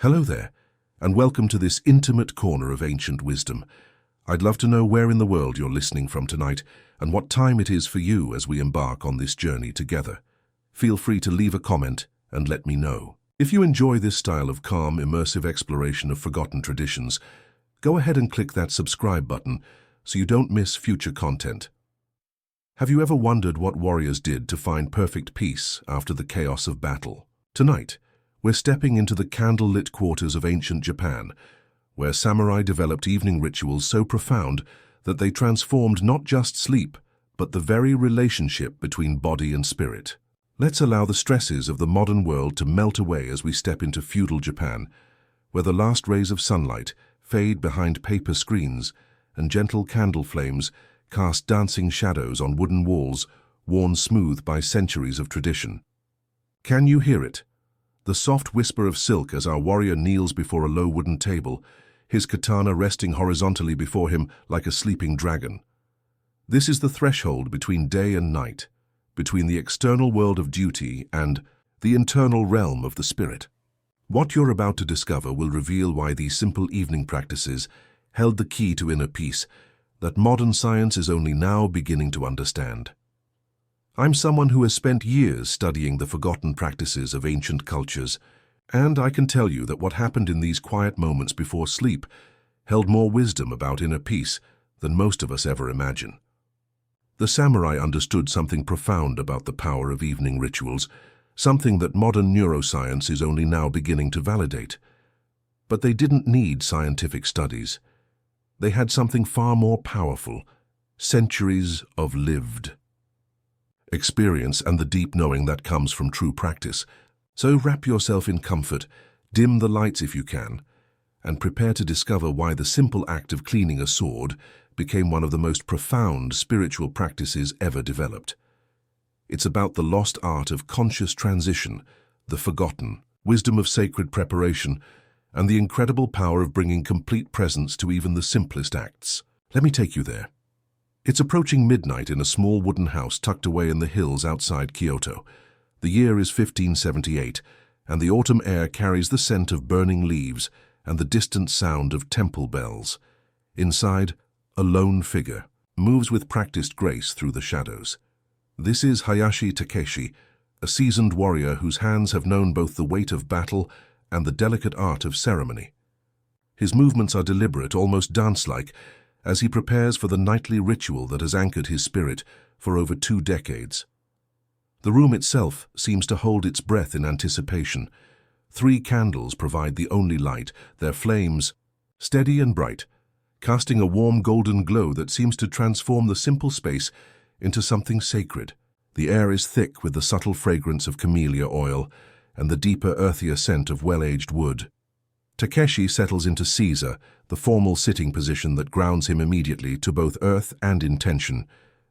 Hello there, and welcome to this intimate corner of ancient wisdom. I'd love to know where in the world you're listening from tonight and what time it is for you as we embark on this journey together. Feel free to leave a comment and let me know. If you enjoy this style of calm, immersive exploration of forgotten traditions, go ahead and click that subscribe button so you don't miss future content. Have you ever wondered what warriors did to find perfect peace after the chaos of battle? Tonight, we're stepping into the candlelit quarters of ancient Japan, where samurai developed evening rituals so profound that they transformed not just sleep, but the very relationship between body and spirit. Let's allow the stresses of the modern world to melt away as we step into feudal Japan, where the last rays of sunlight fade behind paper screens and gentle candle flames cast dancing shadows on wooden walls worn smooth by centuries of tradition. Can you hear it? The soft whisper of silk as our warrior kneels before a low wooden table, his katana resting horizontally before him like a sleeping dragon. This is the threshold between day and night, between the external world of duty and the internal realm of the spirit. What you're about to discover will reveal why these simple evening practices held the key to inner peace that modern science is only now beginning to understand. I'm someone who has spent years studying the forgotten practices of ancient cultures, and I can tell you that what happened in these quiet moments before sleep held more wisdom about inner peace than most of us ever imagine. The samurai understood something profound about the power of evening rituals, something that modern neuroscience is only now beginning to validate. But they didn't need scientific studies. They had something far more powerful: centuries of lived experience and the deep knowing that comes from true practice. So wrap yourself in comfort, dim the lights if you can, and prepare to discover why the simple act of cleaning a sword became one of the most profound spiritual practices ever developed. It's about the lost art of conscious transition, the forgotten wisdom of sacred preparation, and the incredible power of bringing complete presence to even the simplest acts. Let me take you there. It's approaching midnight in a small wooden house tucked away in the hills outside Kyoto. The year is 1578, and the autumn air carries the scent of burning leaves and the distant sound of temple bells. Inside, a lone figure moves with practiced grace through the shadows. This is Hayashi Takeshi, a seasoned warrior whose hands have known both the weight of battle and the delicate art of ceremony. His movements are deliberate, almost dance-like, as he prepares for the nightly ritual that has anchored his spirit for over 2 decades. The room itself seems to hold its breath in anticipation. 3 candles provide the only light, their flames steady and bright, casting a warm golden glow that seems to transform the simple space into something sacred. The air is thick with the subtle fragrance of camellia oil and the deeper, earthier scent of well-aged wood. Takeshi settles into Caesar, the formal sitting position that grounds him immediately to both earth and intention.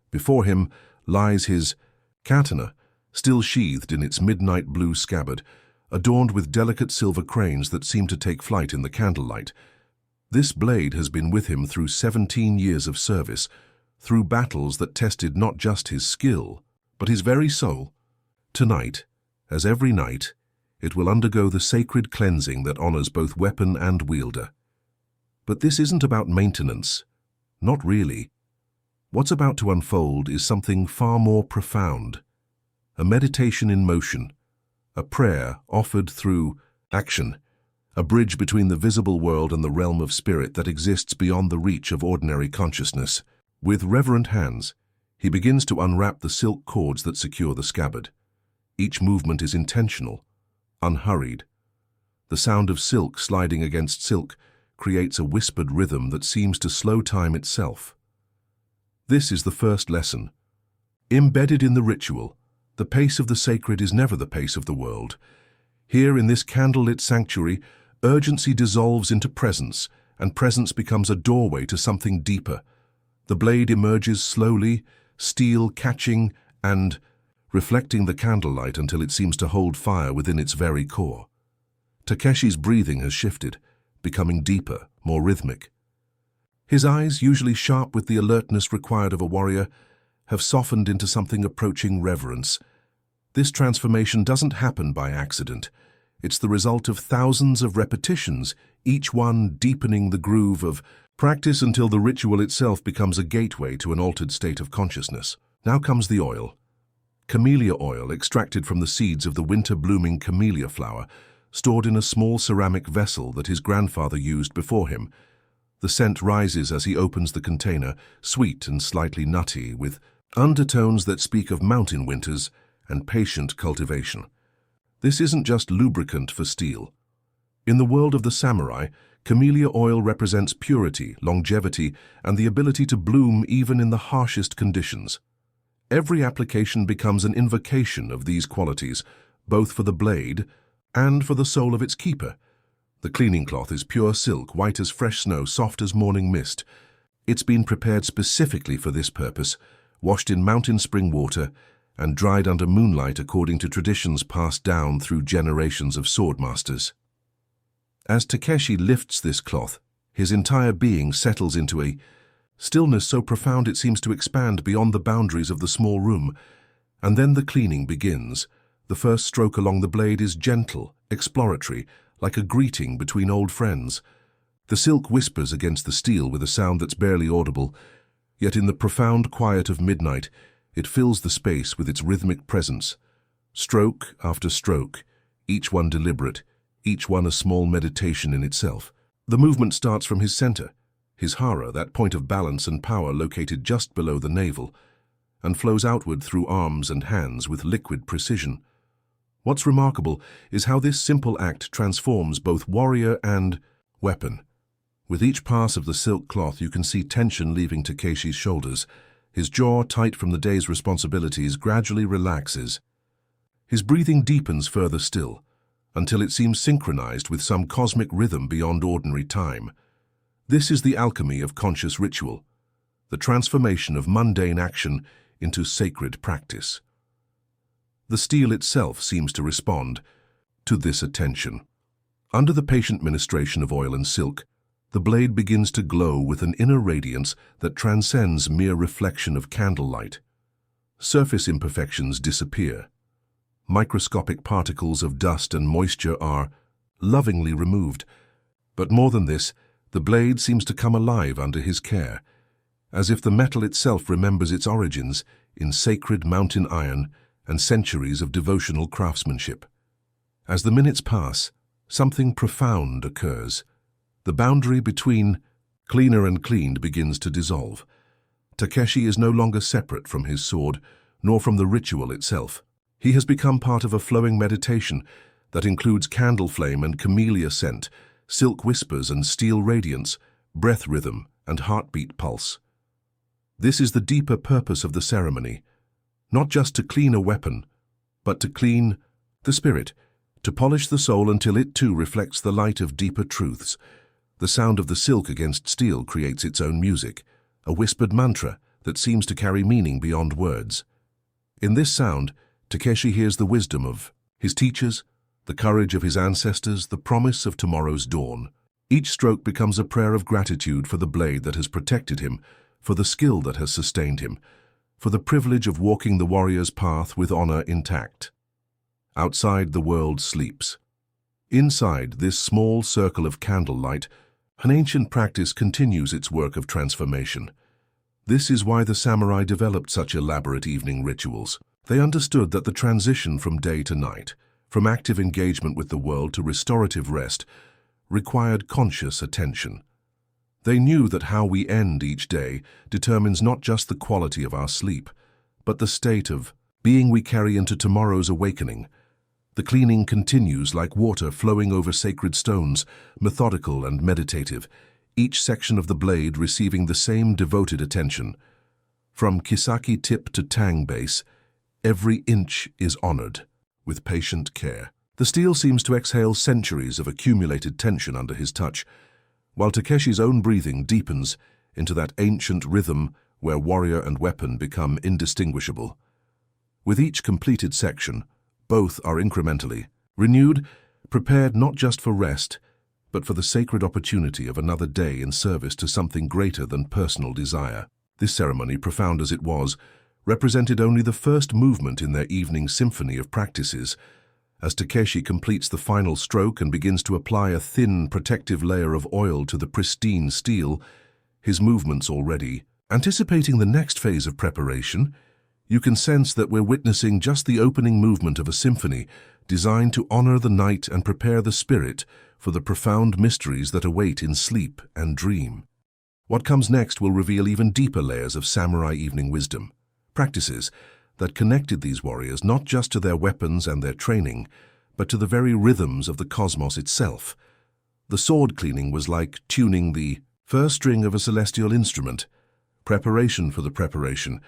Before him lies his katana, still sheathed in its midnight blue scabbard, adorned with delicate silver cranes that seem to take flight in the candlelight. This blade has been with him through 17 years of service, through battles that tested not just his skill, but his very soul. Tonight, as every night, it will undergo the sacred cleansing that honors both weapon and wielder. But this isn't about maintenance. Not really. What's about to unfold is something far more profound. A meditation in motion, a prayer offered through action, a bridge between the visible world and the realm of spirit that exists beyond the reach of ordinary consciousness. With reverent hands, he begins to unwrap the silk cords that secure the scabbard. Each movement is intentional, unhurried. The sound of silk sliding against silk creates a whispered rhythm that seems to slow time itself. This is the first lesson. Embedded in the ritual, the pace of the sacred is never the pace of the world. Here in this candlelit sanctuary, urgency dissolves into presence, and presence becomes a doorway to something deeper. The blade emerges slowly, steel catching and reflecting the candlelight until it seems to hold fire within its very core. Takeshi's breathing has shifted, becoming deeper, more rhythmic. His eyes, usually sharp with the alertness required of a warrior, have softened into something approaching reverence. This transformation doesn't happen by accident. It's the result of thousands of repetitions, each one deepening the groove of practice until the ritual itself becomes a gateway to an altered state of consciousness. Now comes the oil. Camellia oil extracted from the seeds of the winter-blooming camellia flower, stored in a small ceramic vessel that his grandfather used before him. The scent rises as he opens the container, sweet and slightly nutty, with undertones that speak of mountain winters and patient cultivation. This isn't just lubricant for steel. In the world of the samurai, camellia oil represents purity, longevity, and the ability to bloom even in the harshest conditions. Every application becomes an invocation of these qualities, both for the blade and for the soul of its keeper. The cleaning cloth is pure silk, white as fresh snow, soft as morning mist. It's been prepared specifically for this purpose, washed in mountain spring water, and dried under moonlight according to traditions passed down through generations of swordmasters. As Takeshi lifts this cloth, his entire being settles into a stillness so profound it seems to expand beyond the boundaries of the small room. And then the cleaning begins. The first stroke along the blade is gentle, exploratory, like a greeting between old friends. The silk whispers against the steel with a sound that's barely audible, yet in the profound quiet of midnight, it fills the space with its rhythmic presence. Stroke after stroke, each one deliberate, each one a small meditation in itself. The movement starts from his center, his hara, that point of balance and power located just below the navel, and flows outward through arms and hands with liquid precision. What's remarkable is how this simple act transforms both warrior and weapon. With each pass of the silk cloth, you can see tension leaving Takeshi's shoulders. His jaw, tight from the day's responsibilities, gradually relaxes. His breathing deepens further still, until it seems synchronized with some cosmic rhythm beyond ordinary time. This is the alchemy of conscious ritual, the transformation of mundane action into sacred practice. The steel itself seems to respond to this attention. Under the patient ministration of oil and silk, the blade begins to glow with an inner radiance that transcends mere reflection of candlelight. Surface imperfections disappear. Microscopic particles of dust and moisture are lovingly removed. But more than this, the blade seems to come alive under his care, as if the metal itself remembers its origins in sacred mountain iron and centuries of devotional craftsmanship. As the minutes pass, something profound occurs. The boundary between cleaner and cleaned begins to dissolve. Takeshi is no longer separate from his sword, nor from the ritual itself. He has become part of a flowing meditation that includes candle flame and camellia scent, silk whispers and steel radiance, breath rhythm and heartbeat pulse. This is the deeper purpose of the ceremony, not just to clean a weapon, but to clean the spirit, to polish the soul until it too reflects the light of deeper truths. The sound of the silk against steel creates its own music, a whispered mantra that seems to carry meaning beyond words. In this sound, Takeshi hears the wisdom of his teachers, the courage of his ancestors, the promise of tomorrow's dawn. Each stroke becomes a prayer of gratitude for the blade that has protected him, for the skill that has sustained him, for the privilege of walking the warrior's path with honor intact. Outside, the world sleeps. Inside this small circle of candlelight, an ancient practice continues its work of transformation. This is why the samurai developed such elaborate evening rituals. They understood that the transition from day to night, from active engagement with the world to restorative rest, required conscious attention. They knew that how we end each day determines not just the quality of our sleep, but the state of being we carry into tomorrow's awakening. The cleaning continues like water flowing over sacred stones, methodical and meditative, each section of the blade receiving the same devoted attention. From kisaki tip to tang base, every inch is honored with patient care. The steel seems to exhale centuries of accumulated tension under his touch, while Takeshi's own breathing deepens into that ancient rhythm where warrior and weapon become indistinguishable. With each completed section, both are incrementally renewed, prepared not just for rest, but for the sacred opportunity of another day in service to something greater than personal desire. This ceremony, profound as it was, represented only the first movement in their evening symphony of practices. As Takeshi completes the final stroke and begins to apply a thin, protective layer of oil to the pristine steel, his movements already anticipating the next phase of preparation, you can sense that we're witnessing just the opening movement of a symphony designed to honor the night and prepare the spirit for the profound mysteries that await in sleep and dream. What comes next will reveal even deeper layers of samurai evening wisdom, practices that connected these warriors not just to their weapons and their training, but to the very rhythms of the cosmos itself. The sword cleaning was like tuning the first string of a celestial instrument, preparation for the preparation,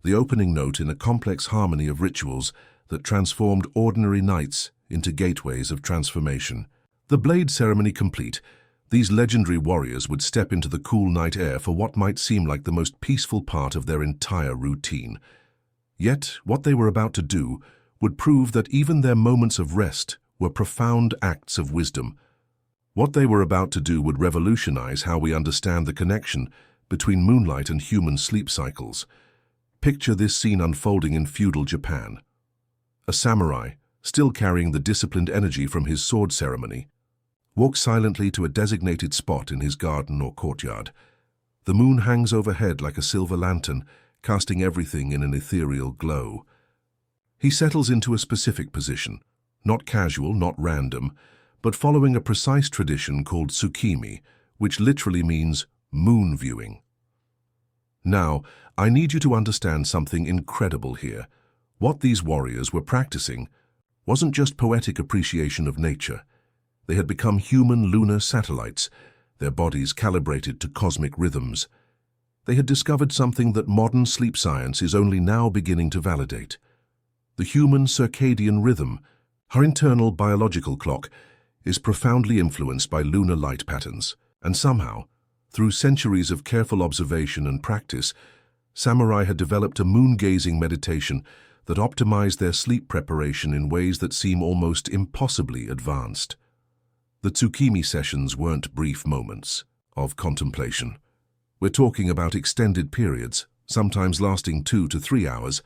the opening note in a complex harmony of rituals that transformed ordinary nights into gateways of transformation. The blade ceremony complete, these legendary warriors would step into the cool night air for what might seem like the most peaceful part of their entire routine. Yet, what they were about to do would prove that even their moments of rest were profound acts of wisdom. What they were about to do would revolutionize how we understand the connection between moonlight and human sleep cycles. Picture this scene unfolding in feudal Japan. A samurai, still carrying the disciplined energy from his sword ceremony, walks silently to a designated spot in his garden or courtyard. The moon hangs overhead like a silver lantern, casting everything in an ethereal glow. He settles into a specific position, not casual, not random, but following a precise tradition called tsukimi, which literally means moon viewing. Now, I need you to understand something incredible here. What these warriors were practicing wasn't just poetic appreciation of nature. They had become human lunar satellites, their bodies calibrated to cosmic rhythms. They had discovered something that modern sleep science is only now beginning to validate. The human circadian rhythm, our internal biological clock, is profoundly influenced by lunar light patterns, and somehow, through centuries of careful observation and practice, samurai had developed a moon-gazing meditation that optimized their sleep preparation in ways that seem almost impossibly advanced. The tsukimi sessions weren't brief moments of contemplation. We're talking about extended periods, sometimes lasting 2 to 3 hours,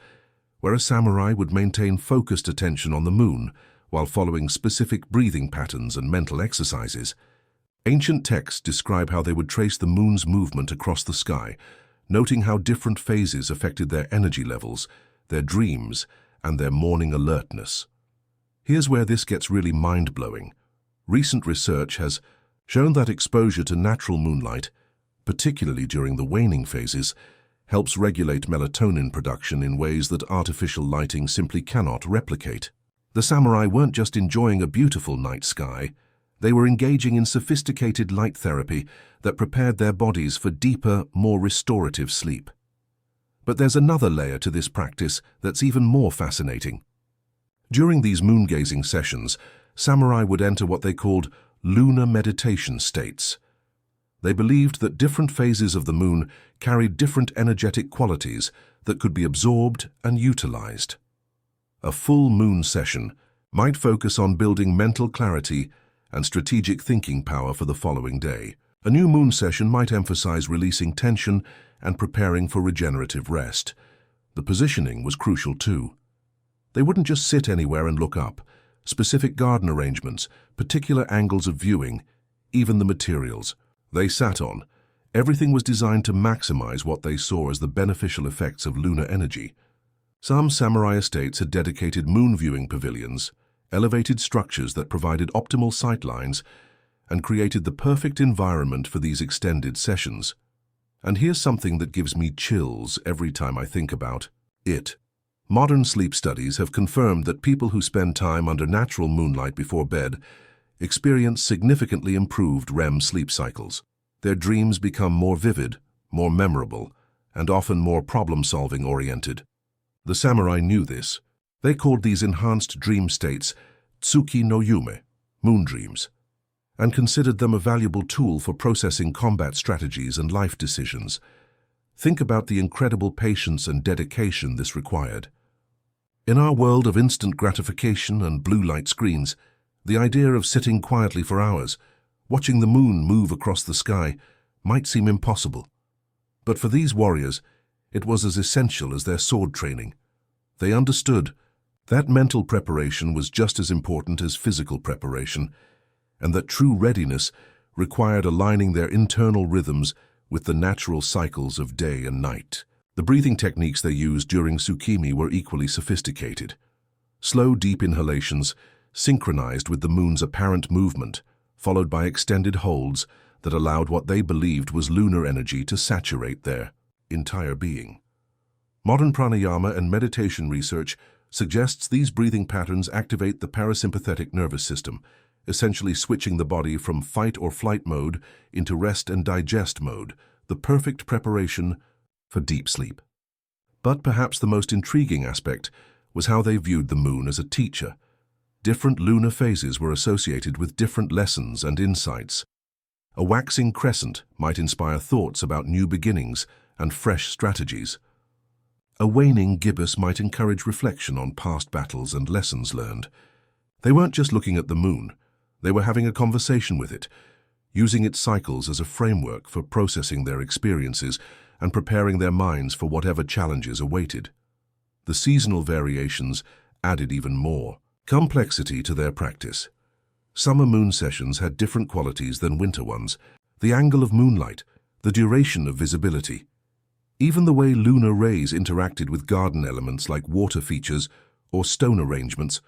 where a samurai would maintain focused attention on the moon while following specific breathing patterns and mental exercises. Ancient texts describe how they would trace the moon's movement across the sky, noting how different phases affected their energy levels, their dreams, and their morning alertness. Here's where this gets really mind-blowing. Recent research has shown that exposure to natural moonlight, particularly during the waning phases, helps regulate melatonin production in ways that artificial lighting simply cannot replicate. The samurai weren't just enjoying a beautiful night sky, they were engaging in sophisticated light therapy that prepared their bodies for deeper, more restorative sleep. But there's another layer to this practice that's even more fascinating. During these moon-gazing sessions, samurai would enter what they called lunar meditation states. They believed that different phases of the moon carried different energetic qualities that could be absorbed and utilized. A full moon session might focus on building mental clarity and strategic thinking power for the following day. A new moon session might emphasize releasing tension and preparing for regenerative rest. The positioning was crucial too. They wouldn't just sit anywhere and look up. Specific garden arrangements, particular angles of viewing, even the materials they sat on, everything was designed to maximize what they saw as the beneficial effects of lunar energy. Some samurai estates had dedicated moon viewing pavilions, elevated structures that provided optimal sightlines and created the perfect environment for these extended sessions. And here's something that gives me chills every time I think about it. Modern sleep studies have confirmed that people who spend time under natural moonlight before bed experience significantly improved REM sleep cycles. Their dreams become more vivid, more memorable, and often more problem-solving oriented. The samurai knew this. They called these enhanced dream states tsuki no yume, moon dreams, and considered them a valuable tool for processing combat strategies and life decisions. Think about the incredible patience and dedication this required. In our world of instant gratification and blue light screens, the idea of sitting quietly for hours, watching the moon move across the sky, might seem impossible. But for these warriors, it was as essential as their sword training. They understood That mental preparation was just as important as physical preparation, and that true readiness required aligning their internal rhythms with the natural cycles of day and night. The breathing techniques they used during tsukimi were equally sophisticated. Slow, deep inhalations, synchronized with the moon's apparent movement, followed by extended holds that allowed what they believed was lunar energy to saturate their entire being. Modern pranayama and meditation research suggests these breathing patterns activate the parasympathetic nervous system, essentially switching the body from fight or flight mode into rest and digest mode, the perfect preparation for deep sleep. But perhaps the most intriguing aspect was how they viewed the moon as a teacher. Different lunar phases were associated with different lessons and insights. A waxing crescent might inspire thoughts about new beginnings and fresh strategies. A waning gibbous might encourage reflection on past battles and lessons learned. They weren't just looking at the moon, they were having a conversation with it, using its cycles as a framework for processing their experiences and preparing their minds for whatever challenges awaited. The seasonal variations added even more complexity to their practice. Summer moon sessions had different qualities than winter ones: the angle of moonlight, the duration of visibility, even the way lunar rays interacted with garden elements like water features or stone arrangements.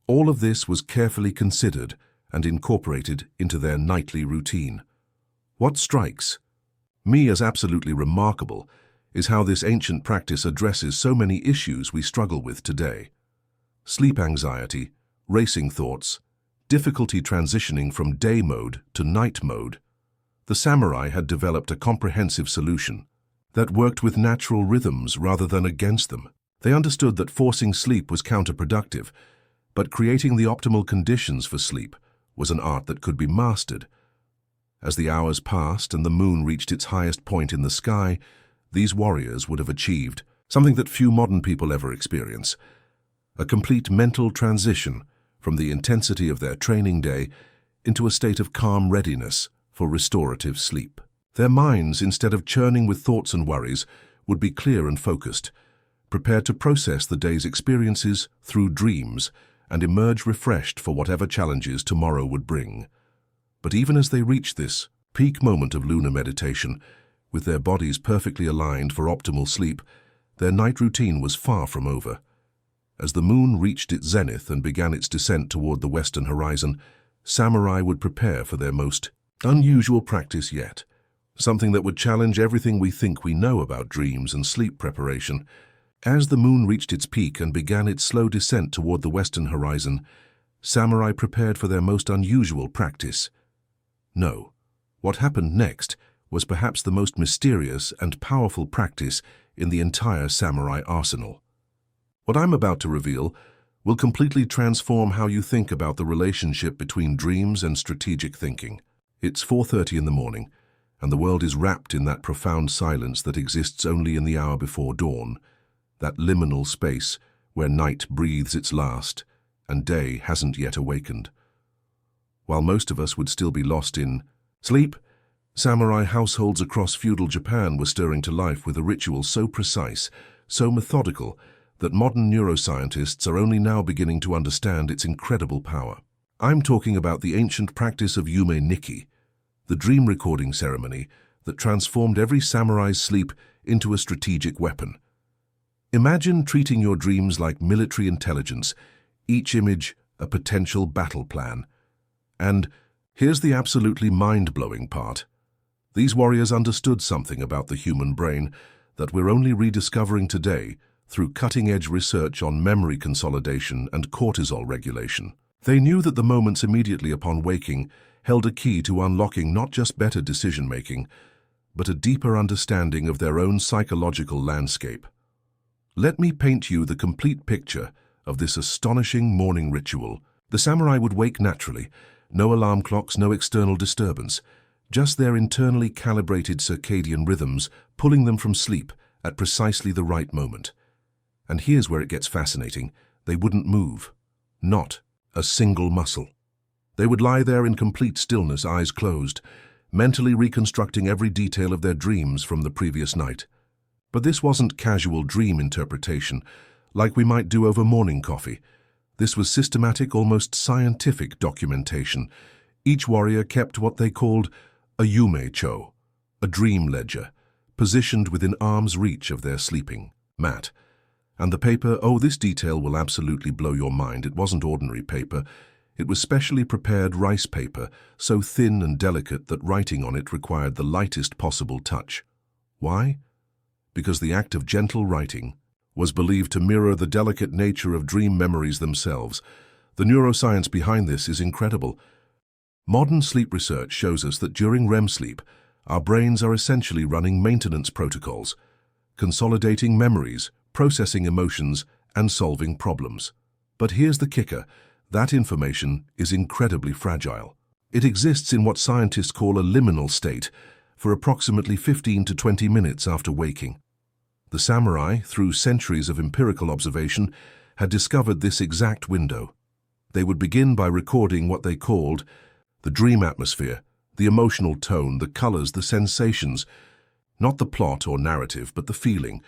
All of this was carefully considered and incorporated into their nightly routine. What strikes me as absolutely remarkable is how this ancient practice addresses so many issues we struggle with today. Sleep anxiety, racing thoughts, difficulty transitioning from day mode to night mode. The samurai had developed a comprehensive solution that worked with natural rhythms rather than against them. They understood that forcing sleep was counterproductive, but creating the optimal conditions for sleep was an art that could be mastered. As the hours passed and the moon reached its highest point in the sky, these warriors would have achieved something that few modern people ever experience: a complete mental transition from the intensity of their training day into a state of calm readiness for restorative sleep. Their minds, instead of churning with thoughts and worries, would be clear and focused, prepared to process the day's experiences through dreams and emerge refreshed for whatever challenges tomorrow would bring. But even as they reached this peak moment of lunar meditation, with their bodies perfectly aligned for optimal sleep, their night routine was far from over. As the moon reached its zenith and began its descent toward the western horizon, samurai would prepare for their most unusual practice yet, something that would challenge everything we think we know about dreams and sleep preparation. As the moon reached its peak and began its slow descent toward the western horizon, samurai prepared for their most unusual practice. No, what happened next was perhaps the most mysterious and powerful practice in the entire samurai arsenal. What I'm about to reveal will completely transform how you think about the relationship between dreams and strategic thinking. It's 4:30 in the morning, and the world is wrapped in that profound silence that exists only in the hour before dawn, that liminal space where night breathes its last and day hasn't yet awakened. While most of us would still be lost in sleep, samurai households across feudal Japan were stirring to life with a ritual so precise, so methodical, that modern neuroscientists are only now beginning to understand its incredible power. I'm talking about the ancient practice of Yume Nikki, the dream recording ceremony that transformed every samurai's sleep into a strategic weapon. Imagine treating your dreams like military intelligence, each image a potential battle plan. And here's the absolutely mind-blowing part. These warriors understood something about the human brain that we're only rediscovering today through cutting-edge research on memory consolidation and cortisol regulation. They knew that the moments immediately upon waking held a key to unlocking not just better decision-making, but a deeper understanding of their own psychological landscape. Let me paint you the complete picture of this astonishing morning ritual. The samurai would wake naturally, no alarm clocks, no external disturbance, just their internally calibrated circadian rhythms pulling them from sleep at precisely the right moment. And here's where it gets fascinating. They wouldn't move. Not a single muscle. They would lie there in complete stillness, eyes closed, mentally reconstructing every detail of their dreams from the previous night. But this wasn't casual dream interpretation. like we might do over morning coffee. This was systematic, almost scientific documentation. Each warrior kept what they called a yume-cho, a dream ledger, positioned within arm's reach of their sleeping mat. And the paper, oh, this detail will absolutely blow your mind. It wasn't ordinary paper. It was specially prepared rice paper, so thin and delicate that writing on it required the lightest possible touch. Why? Because the act of gentle writing was believed to mirror the delicate nature of dream memories themselves. The neuroscience behind this is incredible. Modern sleep research shows us that during REM sleep, our brains are essentially running maintenance protocols, consolidating memories, processing emotions, and solving problems. But here's the kicker. That information is incredibly fragile. It exists in what scientists call a liminal state for approximately 15 to 20 minutes after waking. The samurai, through centuries of empirical observation, had discovered this exact window. They would begin by recording what they called the dream atmosphere, the emotional tone, the colors, the sensations, not the plot or narrative, but the feeling.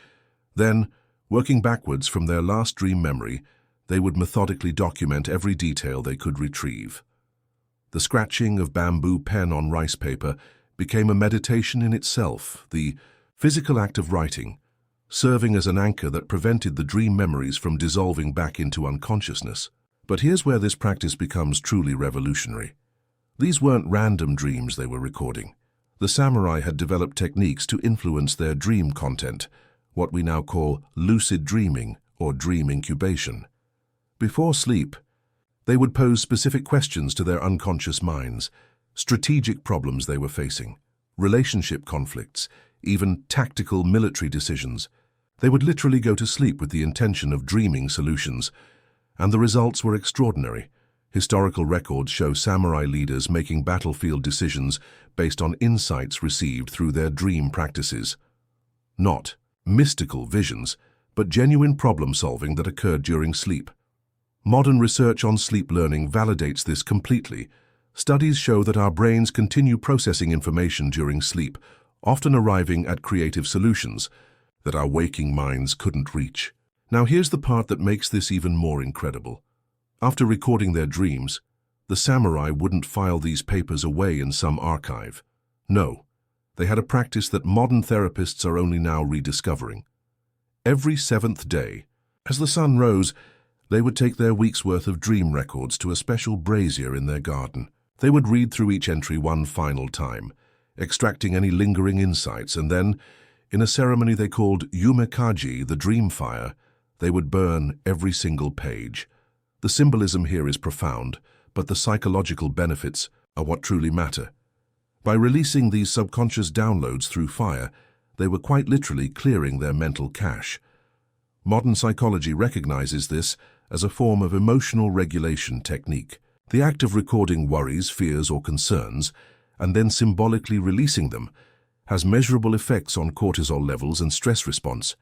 Then, working backwards from their last dream memory, they would methodically document every detail they could retrieve. The scratching of bamboo pen on rice paper became a meditation in itself, the physical act of writing, serving as an anchor that prevented the dream memories from dissolving back into unconsciousness. But here's where this practice becomes truly revolutionary. These weren't random dreams they were recording. The samurai had developed techniques to influence their dream content, what we now call lucid dreaming or dream incubation. Before sleep, they would pose specific questions to their unconscious minds, strategic problems they were facing, relationship conflicts, even tactical military decisions. They would literally go to sleep with the intention of dreaming solutions, and the results were extraordinary. Historical records show samurai leaders making battlefield decisions based on insights received through their dream practices. Not mystical visions, but genuine problem-solving that occurred during sleep. Modern research on sleep learning validates this completely. Studies show that our brains continue processing information during sleep, often arriving at creative solutions that our waking minds couldn't reach. Now here's the part that makes this even more incredible. After recording their dreams, the samurai wouldn't file these papers away in some archive. No, they had a practice that modern therapists are only now rediscovering. Every seventh day, as the sun rose, they would take their week's worth of dream records to a special brazier in their garden. They would read through each entry one final time, extracting any lingering insights, and then, in a ceremony they called yumekaji, the dream fire, they would burn every single page. The symbolism here is profound, but the psychological benefits are what truly matter. By releasing these subconscious downloads through fire, they were quite literally clearing their mental cache. Modern psychology recognizes this as a form of emotional regulation technique. The act of recording worries, fears, or concerns, and then symbolically releasing them, has measurable effects on cortisol levels and stress response.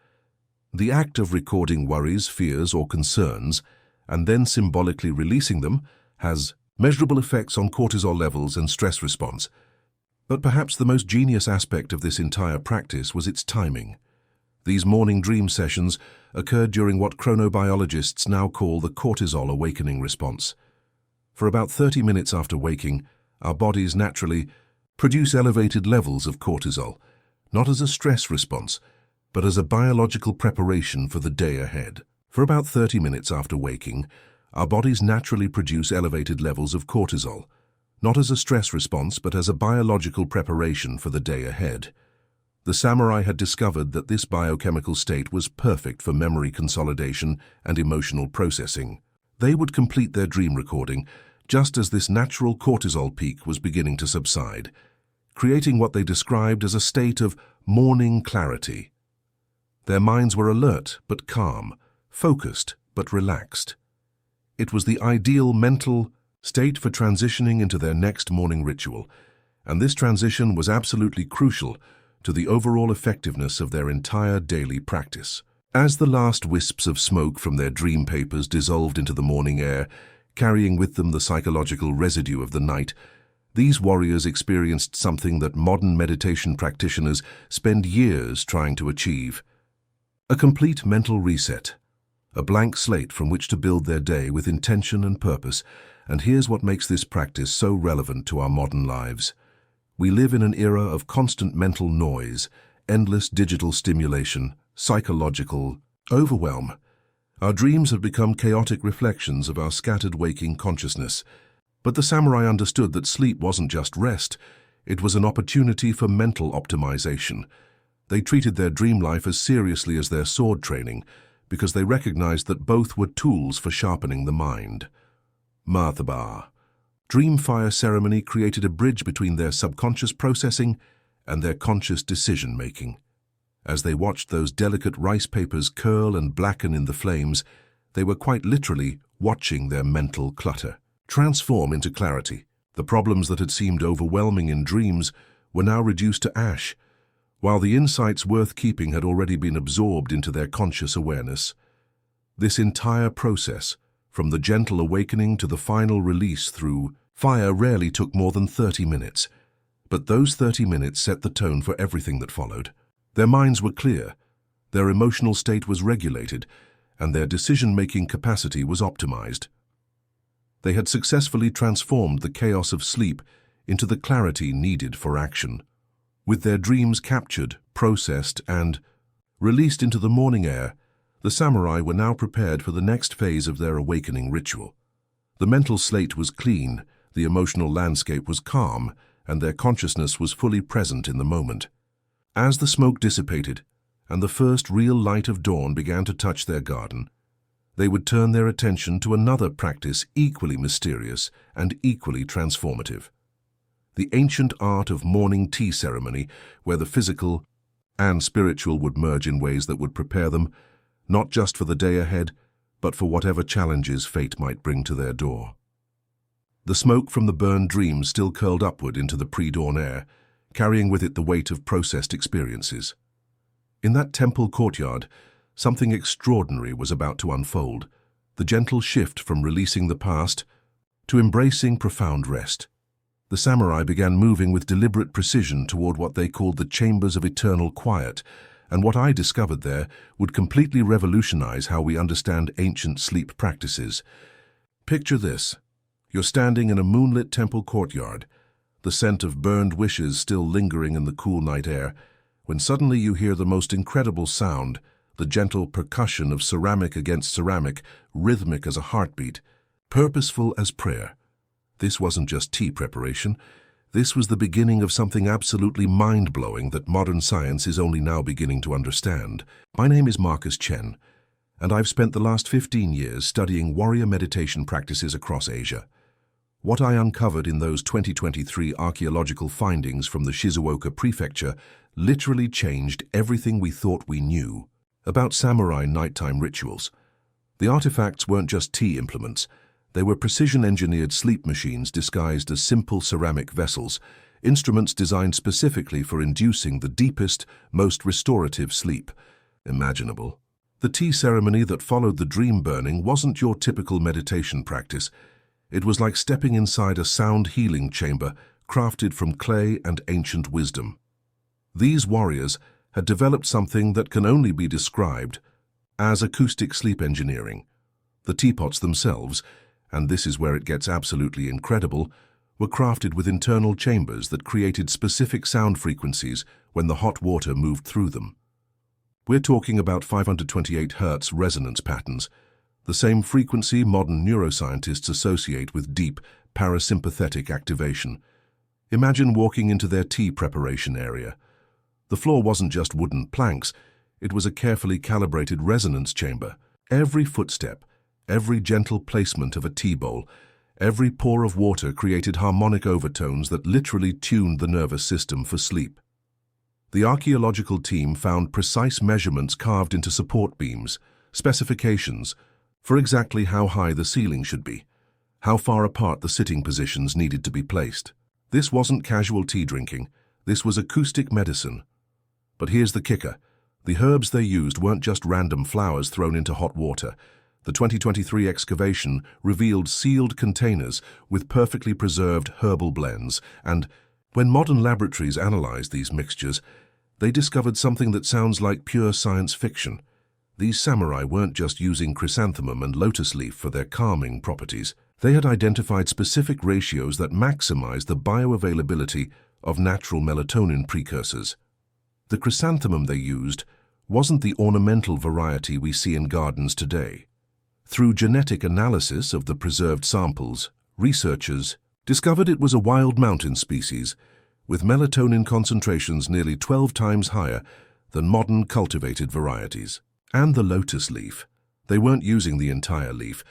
The act of recording worries, fears, or concerns, and then symbolically releasing them, has measurable effects on cortisol levels and stress response. But perhaps the most genius aspect of this entire practice was its timing. These morning dream sessions occurred during what chronobiologists now call the cortisol awakening response. For about 30 minutes after waking, our bodies naturally produce elevated levels of cortisol, not as a stress response, but as a biological preparation for the day ahead. For about 30 minutes after waking, our bodies naturally produce elevated levels of cortisol, not as a stress response, but as a biological preparation for the day ahead. The samurai had discovered that this biochemical state was perfect for memory consolidation and emotional processing. They would complete their dream recording just as this natural cortisol peak was beginning to subside, creating what they described as a state of morning clarity. Their minds were alert but calm, focused but relaxed. It was the ideal mental state for transitioning into their next morning ritual, and this transition was absolutely crucial to the overall effectiveness of their entire daily practice. As the last wisps of smoke from their dream papers dissolved into the morning air, carrying with them the psychological residue of the night, these warriors experienced something that modern meditation practitioners spend years trying to achieve: a complete mental reset. a blank slate from which to build their day with intention and purpose. And here's what makes this practice so relevant to our modern lives. We live in an era of constant mental noise, endless digital stimulation, psychological overwhelm. Our dreams have become chaotic reflections of our scattered waking consciousness. But the samurai understood that sleep wasn't just rest, it was an opportunity for mental optimization. They treated their dream life as seriously as their sword training, because they recognized that both were tools for sharpening the mind. Marthabar. Dream fire ceremony created a bridge between their subconscious processing and their conscious decision-making. As they watched those delicate rice papers curl and blacken in the flames, they were quite literally watching their mental clutter transform into clarity. The problems that had seemed overwhelming in dreams were now reduced to ash, while the insights worth keeping had already been absorbed into their conscious awareness. This entire process, from the gentle awakening to the final release through fire, rarely took more than 30 minutes. But those 30 minutes set the tone for everything that followed. Their minds were clear, their emotional state was regulated, and their decision-making capacity was optimized. They had successfully transformed the chaos of sleep into the clarity needed for action. With their dreams captured, processed, and released into the morning air, the samurai were now prepared for the next phase of their awakening ritual. The mental slate was clean, the emotional landscape was calm, and their consciousness was fully present in the moment. As the smoke dissipated, and the first real light of dawn began to touch their garden, they would turn their attention to another practice equally mysterious and equally transformative. The ancient art of morning tea ceremony, where the physical and spiritual would merge in ways that would prepare them, not just for the day ahead, but for whatever challenges fate might bring to their door. The smoke from the burned dreams still curled upward into the pre-dawn air, carrying with it the weight of processed experiences. In that temple courtyard, something extraordinary was about to unfold, the gentle shift from releasing the past to embracing profound rest. The samurai began moving with deliberate precision toward what they called the chambers of eternal quiet, and what I discovered there would completely revolutionize how we understand ancient sleep practices. Picture this. You're standing in a moonlit temple courtyard, the scent of burned wishes still lingering in the cool night air, when suddenly you hear the most incredible sound, the gentle percussion of ceramic against ceramic, rhythmic as a heartbeat, purposeful as prayer. This wasn't just tea preparation. This was the beginning of something absolutely mind-blowing that modern science is only now beginning to understand. My name is Marcus Chen, and I've spent the last 15 years studying warrior meditation practices across Asia. What I uncovered in those 2023 archaeological findings from the Shizuoka prefecture literally changed everything we thought we knew about samurai nighttime rituals. The artifacts weren't just tea implements. They were precision-engineered sleep machines disguised as simple ceramic vessels, instruments designed specifically for inducing the deepest, most restorative sleep imaginable. The tea ceremony that followed the dream burning wasn't your typical meditation practice. It was like stepping inside a sound healing chamber crafted from clay and ancient wisdom. These warriors had developed something that can only be described as acoustic sleep engineering. The teapots themselves, and this is where it gets absolutely incredible, were crafted with internal chambers that created specific sound frequencies when the hot water moved through them. We're talking about 528 Hz resonance patterns, the same frequency modern neuroscientists associate with deep parasympathetic activation. Imagine walking into their tea preparation area. The floor wasn't just wooden planks, it was a carefully calibrated resonance chamber. Every footstep, every gentle placement of a tea bowl, every pour of water created harmonic overtones that literally tuned the nervous system for sleep. The archaeological team found precise measurements carved into support beams, specifications for exactly how high the ceiling should be, how far apart the sitting positions needed to be placed. This wasn't casual tea drinking, this was acoustic medicine. But here's the kicker. The herbs they used weren't just random flowers thrown into hot water. The 2023 excavation revealed sealed containers with perfectly preserved herbal blends, and when modern laboratories analyzed these mixtures, they discovered something that sounds like pure science fiction. These samurai weren't just using chrysanthemum and lotus leaf for their calming properties. They had identified specific ratios that maximized the bioavailability of natural melatonin precursors. The chrysanthemum they used wasn't the ornamental variety we see in gardens today. Through genetic analysis of the preserved samples, researchers discovered it was a wild mountain species with melatonin concentrations nearly 12 times higher than modern cultivated varieties. And the lotus leaf. They weren't using the entire leaf.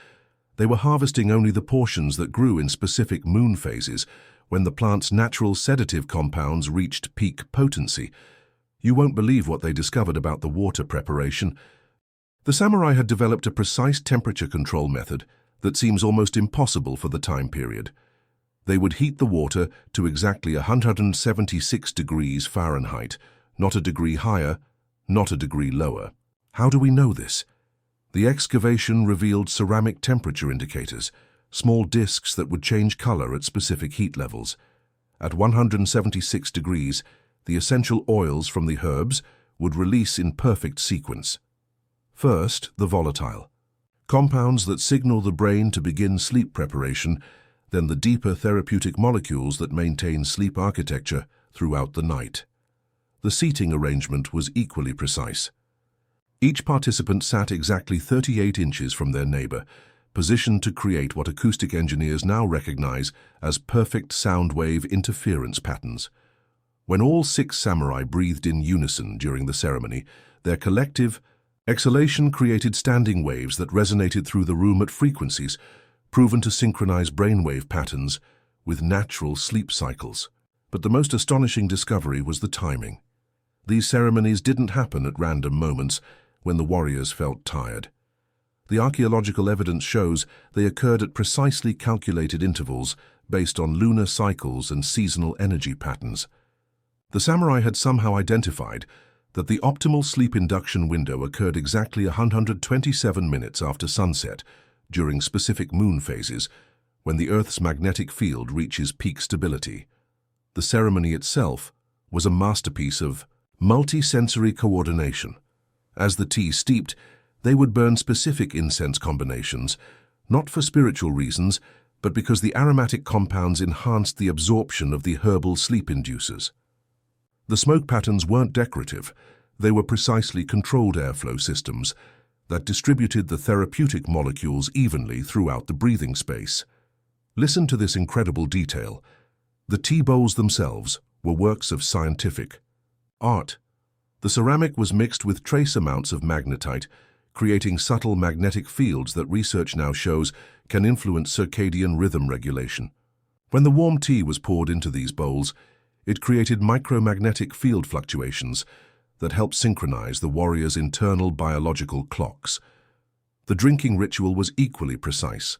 They were harvesting only the portions that grew in specific moon phases when the plant's natural sedative compounds reached peak potency. You won't believe what they discovered about the water preparation. The samurai had developed a precise temperature control method that seems almost impossible for the time period. They would heat the water to exactly 176 degrees Fahrenheit, not a degree higher, not a degree lower. How do we know this? The excavation revealed ceramic temperature indicators, small discs that would change color at specific heat levels. At 176 degrees, the essential oils from the herbs would release in perfect sequence. First, the volatile, compounds that signal the brain to begin sleep preparation, then the deeper therapeutic molecules that maintain sleep architecture throughout the night. The seating arrangement was equally precise. Each participant sat exactly 38 inches from their neighbor, positioned to create what acoustic engineers now recognize as perfect sound wave interference patterns. When all 6 samurai breathed in unison during the ceremony, their collective exhalation created standing waves that resonated through the room at frequencies proven to synchronize brainwave patterns with natural sleep cycles. But the most astonishing discovery was the timing. These ceremonies didn't happen at random moments when the warriors felt tired. The archaeological evidence shows they occurred at precisely calculated intervals based on lunar cycles and seasonal energy patterns. The samurai had somehow identified that the optimal sleep induction window occurred exactly 127 minutes after sunset during specific moon phases when the Earth's magnetic field reaches peak stability. The ceremony itself was a masterpiece of multi-sensory coordination. As the tea steeped, they would burn specific incense combinations, not for spiritual reasons, but because the aromatic compounds enhanced the absorption of the herbal sleep inducers. The smoke patterns weren't decorative. They were precisely controlled airflow systems that distributed the therapeutic molecules evenly throughout the breathing space. Listen to this incredible detail. The tea bowls themselves were works of scientific art. The ceramic was mixed with trace amounts of magnetite, creating subtle magnetic fields that research now shows can influence circadian rhythm regulation. When the warm tea was poured into these bowls, it created micromagnetic field fluctuations that helped synchronize the warriors' internal biological clocks. The drinking ritual was equally precise.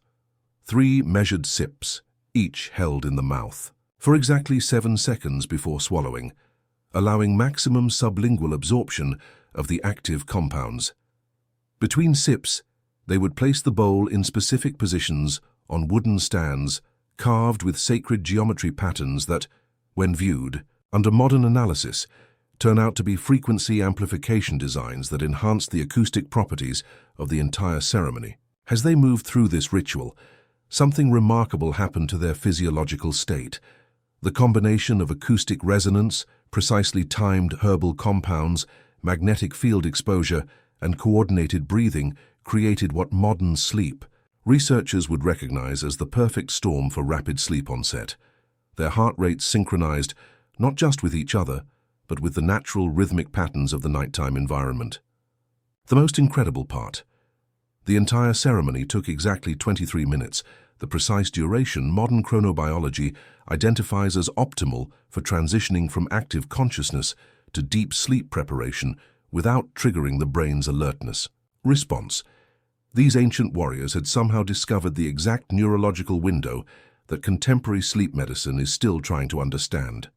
3 measured sips, each held in the mouth, for exactly 7 seconds before swallowing, allowing maximum sublingual absorption of the active compounds. Between sips, they would place the bowl in specific positions on wooden stands carved with sacred geometry patterns that, when viewed, under modern analysis, turn out to be frequency amplification designs that enhance the acoustic properties of the entire ceremony. As they moved through this ritual, something remarkable happened to their physiological state. The combination of acoustic resonance, precisely timed herbal compounds, magnetic field exposure, and coordinated breathing created what modern sleep researchers would recognize as the perfect storm for rapid sleep onset. Their heart rates synchronized not just with each other, but with the natural rhythmic patterns of the nighttime environment. The most incredible part. The entire ceremony took exactly 23 minutes, the precise duration modern chronobiology identifies as optimal for transitioning from active consciousness to deep sleep preparation without triggering the brain's alertness. Response. These ancient warriors had somehow discovered the exact neurological window that contemporary sleep medicine is still trying to understand.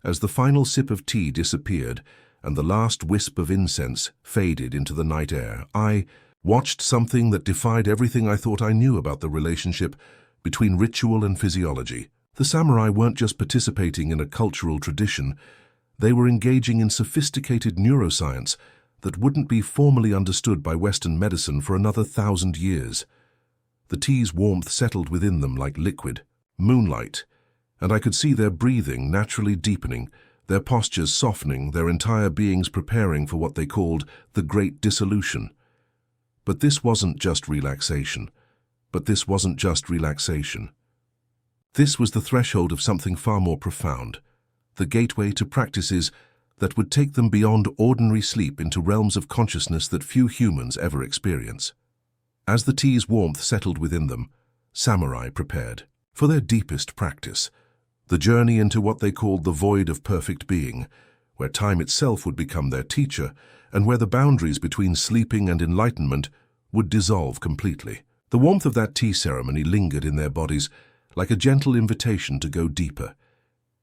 As the final sip of tea disappeared and the last wisp of incense faded into the night air, I watched something that defied everything I thought I knew about the relationship between ritual and physiology. The samurai weren't just participating in a cultural tradition, they were engaging in sophisticated neuroscience that wouldn't be formally understood by Western medicine for another 1,000 years. The tea's warmth settled within them like liquid, moonlight, and I could see their breathing naturally deepening, their postures softening, their entire beings preparing for what they called the Great Dissolution. But this wasn't just relaxation. This was the threshold of something far more profound, the gateway to practices that would take them beyond ordinary sleep into realms of consciousness that few humans ever experience. As the tea's warmth settled within them, samurai prepared for their deepest practice, the journey into what they called the void of perfect being, where time itself would become their teacher and where the boundaries between sleeping and enlightenment would dissolve completely. The warmth of that tea ceremony lingered in their bodies like a gentle invitation to go deeper.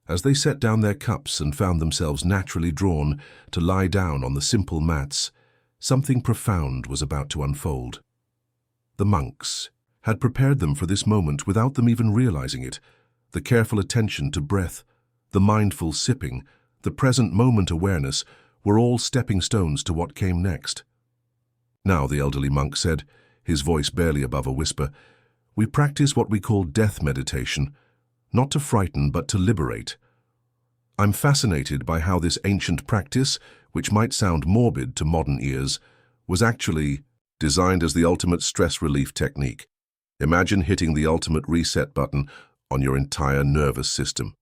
As they set down their cups and found themselves naturally drawn to lie down on the simple mats, something profound was about to unfold. The monks had prepared them for this moment without them even realizing it. The careful attention to breath, the mindful sipping, the present moment awareness were all stepping stones to what came next. Now, the elderly monk said, his voice barely above a whisper, we practice what we call death meditation, not to frighten but to liberate. I'm fascinated by how this ancient practice, which might sound morbid to modern ears, was actually designed as the ultimate stress relief technique. Imagine hitting the ultimate reset button on your entire nervous system.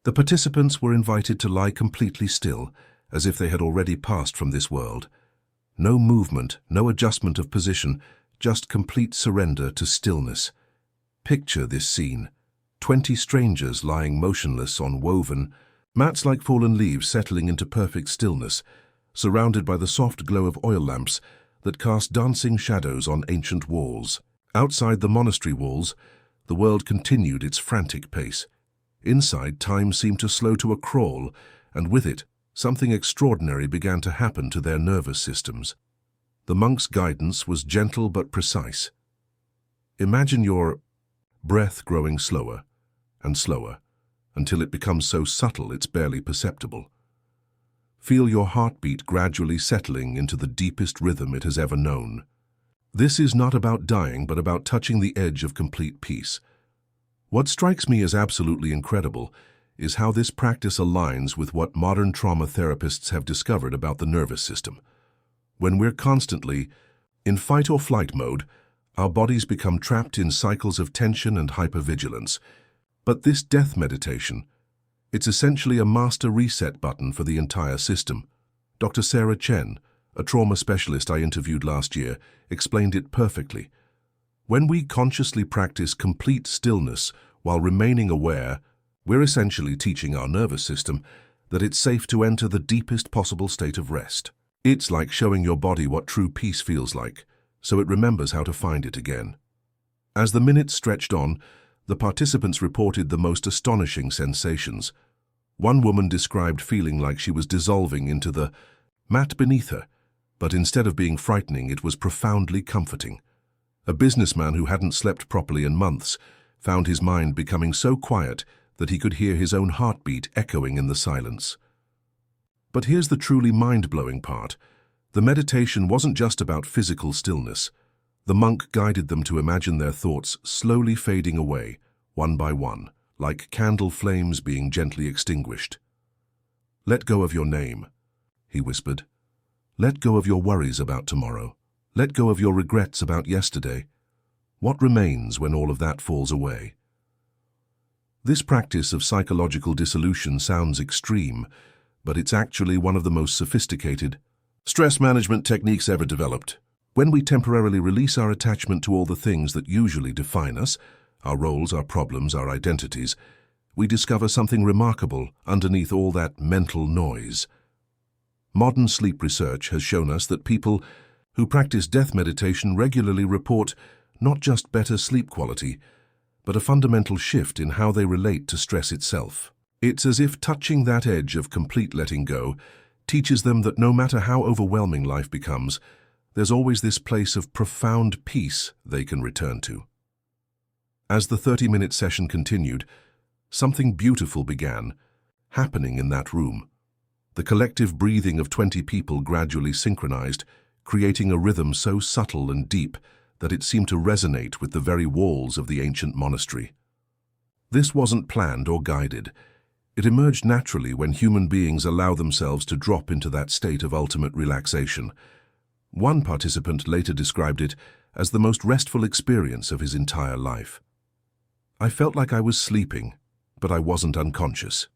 The participants were invited to lie completely still, as if they had already passed from this world. No movement, no adjustment of position, just complete surrender to stillness. Picture this scene. 20 strangers lying motionless on woven mats like fallen leaves settling into perfect stillness, surrounded by the soft glow of oil lamps that cast dancing shadows on ancient walls. Outside the monastery walls, the world continued its frantic pace. Inside, time seemed to slow to a crawl, and with it, something extraordinary began to happen to their nervous systems. The monk's guidance was gentle but precise. Imagine your breath growing slower and slower until it becomes so subtle it's barely perceptible. Feel your heartbeat gradually settling into the deepest rhythm it has ever known. This is not about dying, but about touching the edge of complete peace. What strikes me as absolutely incredible is how this practice aligns with what modern trauma therapists have discovered about the nervous system. When we're constantly in fight or flight mode, our bodies become trapped in cycles of tension and hypervigilance. But this death meditation, it's essentially a master reset button for the entire system. Dr. Sarah Chen, a trauma specialist I interviewed last year, explained it perfectly. When we consciously practice complete stillness while remaining aware, we're essentially teaching our nervous system that it's safe to enter the deepest possible state of rest. It's like showing your body what true peace feels like, so it remembers how to find it again. As the minutes stretched on, the participants reported the most astonishing sensations. One woman described feeling like she was dissolving into the mat beneath her, but instead of being frightening, it was profoundly comforting. A businessman who hadn't slept properly in months found his mind becoming so quiet that he could hear his own heartbeat echoing in the silence. But here's the truly mind-blowing part. The meditation wasn't just about physical stillness. The monk guided them to imagine their thoughts slowly fading away, one by one, like candle flames being gently extinguished. "Let go of your name," he whispered. "Let go of your worries about tomorrow. Let go of your regrets about yesterday. What remains when all of that falls away?" This practice of psychological dissolution sounds extreme, but it's actually one of the most sophisticated stress management techniques ever developed. When we temporarily release our attachment to all the things that usually define us, our roles, our problems, our identities, we discover something remarkable underneath all that mental noise. Modern sleep research has shown us that people who practice death meditation regularly report not just better sleep quality, but a fundamental shift in how they relate to stress itself. It's as if touching that edge of complete letting go teaches them that no matter how overwhelming life becomes, there's always this place of profound peace they can return to. As the 30-minute session continued, something beautiful began happening in that room. The collective breathing of 20 people gradually synchronized, creating a rhythm so subtle and deep that it seemed to resonate with the very walls of the ancient monastery. This wasn't planned or guided. It emerged naturally when human beings allow themselves to drop into that state of ultimate relaxation. One participant later described it as the most restful experience of his entire life. I felt like I was sleeping, but I wasn't unconscious.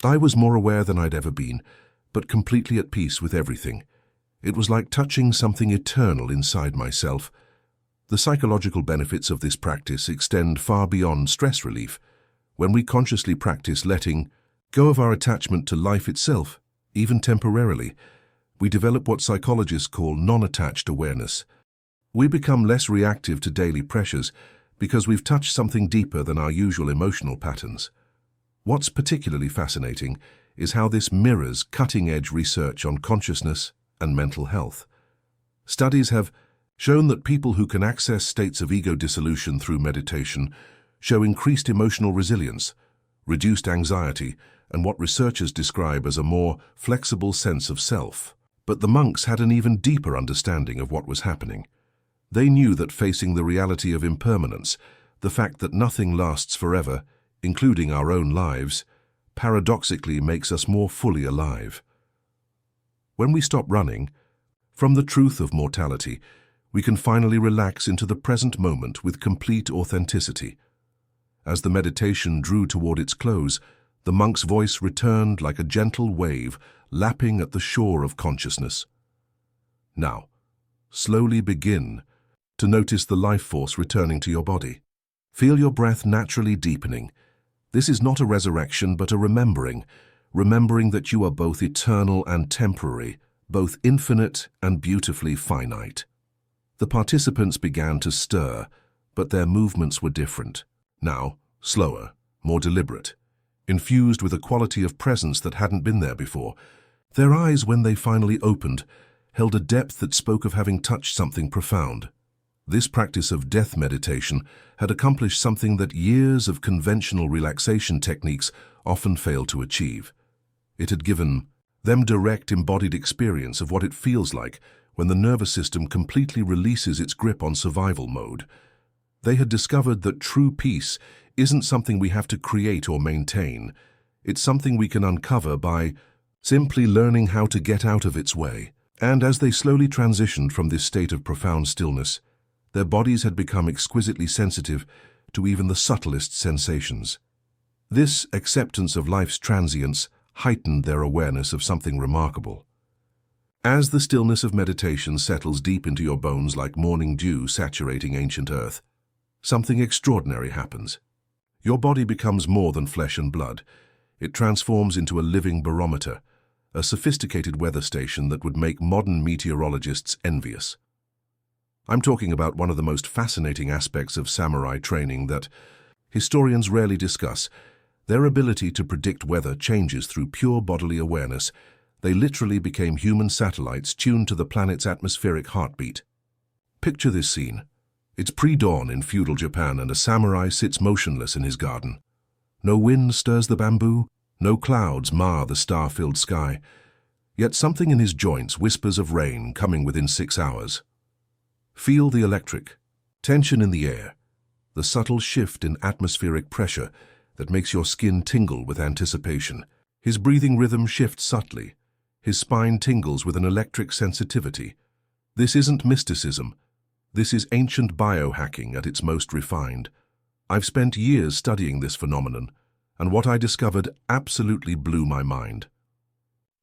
I was more aware than I'd ever been, but completely at peace with everything. It was like touching something eternal inside myself. The psychological benefits of this practice extend far beyond stress relief. When we consciously practice letting go of our attachment to life itself, even temporarily, we develop what psychologists call non-attached awareness. We become less reactive to daily pressures because we've touched something deeper than our usual emotional patterns. What's particularly fascinating is how this mirrors cutting-edge research on consciousness and mental health. Studies have shown that people who can access states of ego dissolution through meditation show increased emotional resilience, reduced anxiety, and what researchers describe as a more flexible sense of self. But the monks had an even deeper understanding of what was happening. They knew that facing the reality of impermanence, the fact that nothing lasts forever, including our own lives, paradoxically makes us more fully alive. When we stop running from the truth of mortality, we can finally relax into the present moment with complete authenticity. As the meditation drew toward its close, the monk's voice returned like a gentle wave lapping at the shore of consciousness. Now, slowly begin to notice the life force returning to your body. Feel your breath naturally deepening. This is not a resurrection, but a remembering that you are both eternal and temporary, both infinite and beautifully finite. The participants began to stir, but their movements were different. Now, slower, more deliberate, infused with a quality of presence that hadn't been there before. Their eyes, when they finally opened, held a depth that spoke of having touched something profound. This practice of death meditation had accomplished something that years of conventional relaxation techniques often fail to achieve. It had given them direct embodied experience of what it feels like when the nervous system completely releases its grip on survival mode. They had discovered that true peace isn't something we have to create or maintain. It's something we can uncover by simply learning how to get out of its way. And as they slowly transitioned from this state of profound stillness, their bodies had become exquisitely sensitive to even the subtlest sensations. This acceptance of life's transience heightened their awareness of something remarkable. As the stillness of meditation settles deep into your bones like morning dew saturating ancient earth, something extraordinary happens. Your body becomes more than flesh and blood. It transforms into a living barometer, a sophisticated weather station that would make modern meteorologists envious. I'm talking about one of the most fascinating aspects of samurai training that historians rarely discuss. Their ability to predict weather changes through pure bodily awareness. They literally became human satellites tuned to the planet's atmospheric heartbeat. Picture this scene. It's pre-dawn in feudal Japan and a samurai sits motionless in his garden. No wind stirs the bamboo, no clouds mar the star-filled sky. Yet something in his joints whispers of rain coming within 6 hours. Feel the electric tension in the air, the subtle shift in atmospheric pressure that makes your skin tingle with anticipation. His breathing rhythm shifts subtly. His spine tingles with an electric sensitivity. This isn't mysticism. This is ancient biohacking at its most refined. I've spent years studying this phenomenon, and what I discovered absolutely blew my mind.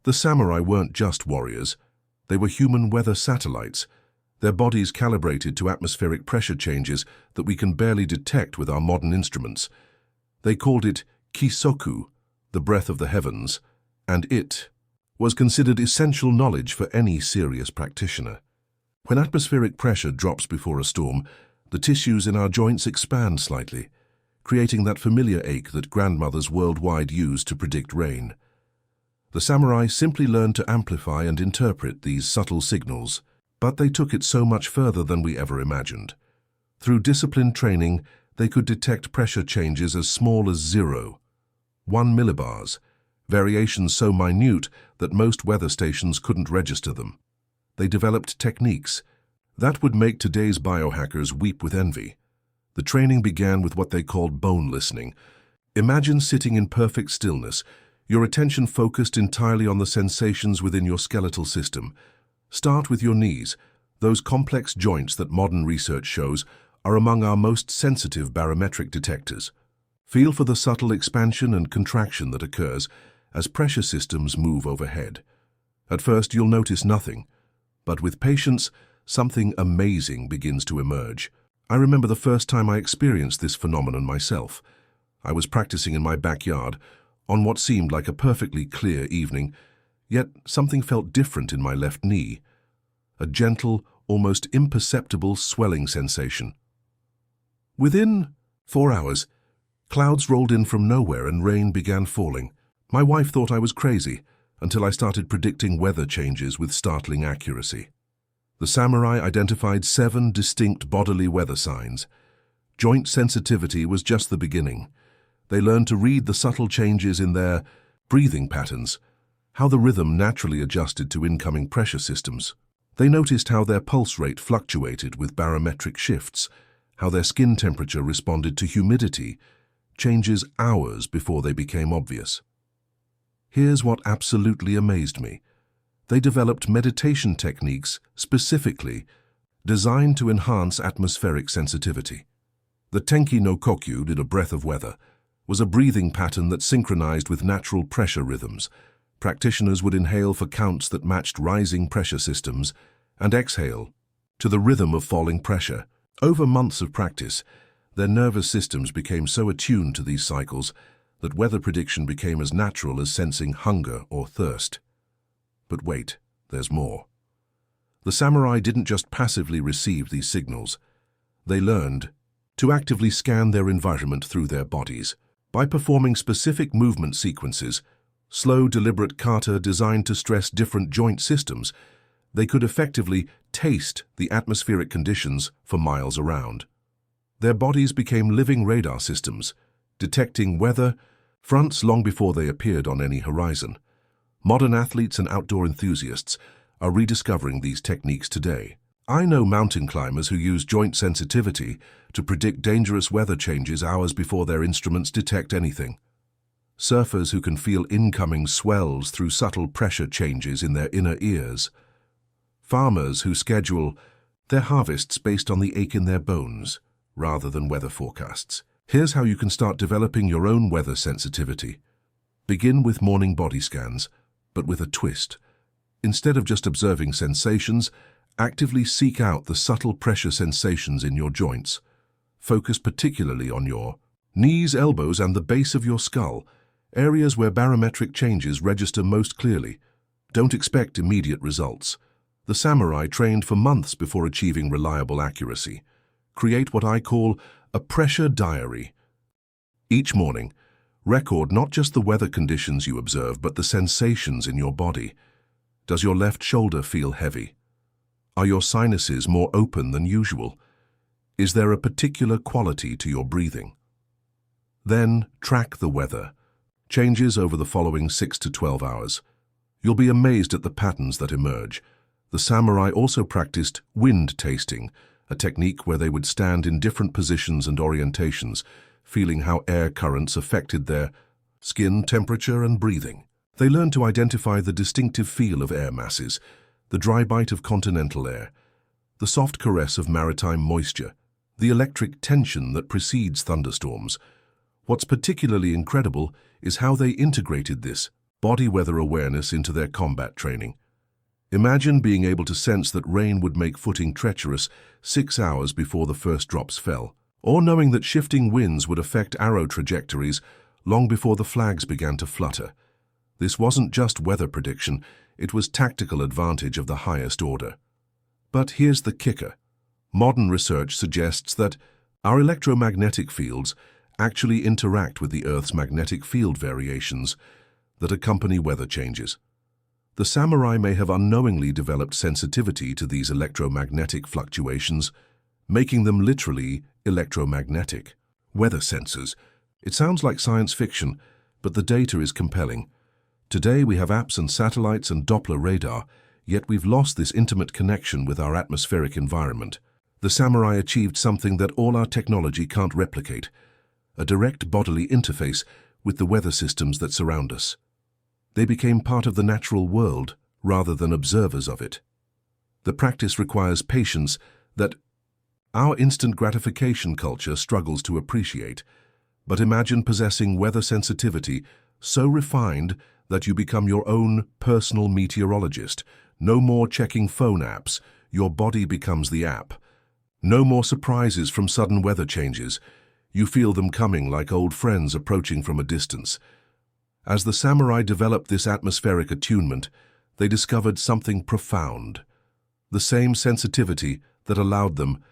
The samurai weren't just warriors. They were human weather satellites, their bodies calibrated to atmospheric pressure changes that we can barely detect with our modern instruments. They called it kisoku, the breath of the heavens, and it was considered essential knowledge for any serious practitioner. When atmospheric pressure drops before a storm, the tissues in our joints expand slightly, creating that familiar ache that grandmothers worldwide use to predict rain. The samurai simply learned to amplify and interpret these subtle signals, but they took it so much further than we ever imagined. Through disciplined training, they could detect pressure changes as small as 1 millibars, variations so minute that most weather stations couldn't register them. They developed techniques that would make today's biohackers weep with envy. The training began with what they called bone listening. Imagine sitting in perfect stillness, your attention focused entirely on the sensations within your skeletal system. Start with your knees, those complex joints that modern research shows are among our most sensitive barometric detectors. Feel for the subtle expansion and contraction that occurs as pressure systems move overhead. At first, you'll notice nothing, but with patience, something amazing begins to emerge. I remember the first time I experienced this phenomenon myself. I was practicing in my backyard on what seemed like a perfectly clear evening, yet something felt different in my left knee. A gentle, almost imperceptible swelling sensation. Within 4 hours, clouds rolled in from nowhere and rain began falling. My wife thought I was crazy until I started predicting weather changes with startling accuracy. The samurai identified 7 distinct bodily weather signs. Joint sensitivity was just the beginning. They learned to read the subtle changes in their breathing patterns, how the rhythm naturally adjusted to incoming pressure systems. They noticed how their pulse rate fluctuated with barometric shifts, how their skin temperature responded to humidity, changes hours before they became obvious. Here's what absolutely amazed me. They developed meditation techniques specifically designed to enhance atmospheric sensitivity. The Tenki no Kokyu, a breath of weather, was a breathing pattern that synchronized with natural pressure rhythms. Practitioners would inhale for counts that matched rising pressure systems and exhale to the rhythm of falling pressure. Over months of practice, their nervous systems became so attuned to these cycles that weather prediction became as natural as sensing hunger or thirst. But wait, there's more. The samurai didn't just passively receive these signals. They learned to actively scan their environment through their bodies. By performing specific movement sequences, slow, deliberate kata designed to stress different joint systems, they could effectively taste the atmospheric conditions for miles around. Their bodies became living radar systems, detecting weather fronts long before they appeared on any horizon. Modern athletes and outdoor enthusiasts are rediscovering these techniques today. I know mountain climbers who use joint sensitivity to predict dangerous weather changes hours before their instruments detect anything. Surfers who can feel incoming swells through subtle pressure changes in their inner ears. Farmers who schedule their harvests based on the ache in their bones rather than weather forecasts. Here's how you can start developing your own weather sensitivity. Begin with morning body scans, but with a twist. Instead of just observing sensations, actively seek out the subtle pressure sensations in your joints. Focus particularly on your knees, elbows, and the base of your skull, areas where barometric changes register most clearly. Don't expect immediate results. The samurai trained for months before achieving reliable accuracy. Create what I call a pressure diary. Each morning, record not just the weather conditions you observe, but the sensations in your body. Does your left shoulder feel heavy? Are your sinuses more open than usual? Is there a particular quality to your breathing? Then track the weather. Changes over the following 6 to 12 hours. You'll be amazed at the patterns that emerge. The samurai also practiced wind tasting, a technique where they would stand in different positions and orientations, feeling how air currents affected their skin temperature and breathing. They learned to identify the distinctive feel of air masses, the dry bite of continental air, the soft caress of maritime moisture, the electric tension that precedes thunderstorms. What's particularly incredible is how they integrated this body weather awareness into their combat training. Imagine being able to sense that rain would make footing treacherous 6 hours before the first drops fell, or knowing that shifting winds would affect arrow trajectories long before the flags began to flutter. This wasn't just weather prediction, it was tactical advantage of the highest order. But here's the kicker. Modern research suggests that our electromagnetic fields actually interact with the Earth's magnetic field variations that accompany weather changes. The samurai may have unknowingly developed sensitivity to these electromagnetic fluctuations, making them literally electromagnetic weather sensors. It sounds like science fiction, but the data is compelling. Today we have apps and satellites and Doppler radar, yet we've lost this intimate connection with our atmospheric environment. The samurai achieved something that all our technology can't replicate: a direct bodily interface with the weather systems that surround us. They became part of the natural world rather than observers of it. The practice requires patience that our instant gratification culture struggles to appreciate. But imagine possessing weather sensitivity so refined that you become your own personal meteorologist. No more checking phone apps, your body becomes the app. No more surprises from sudden weather changes. You feel them coming like old friends approaching from a distance. As the samurai developed this atmospheric attunement, they discovered something profound. The same sensitivity that allowed them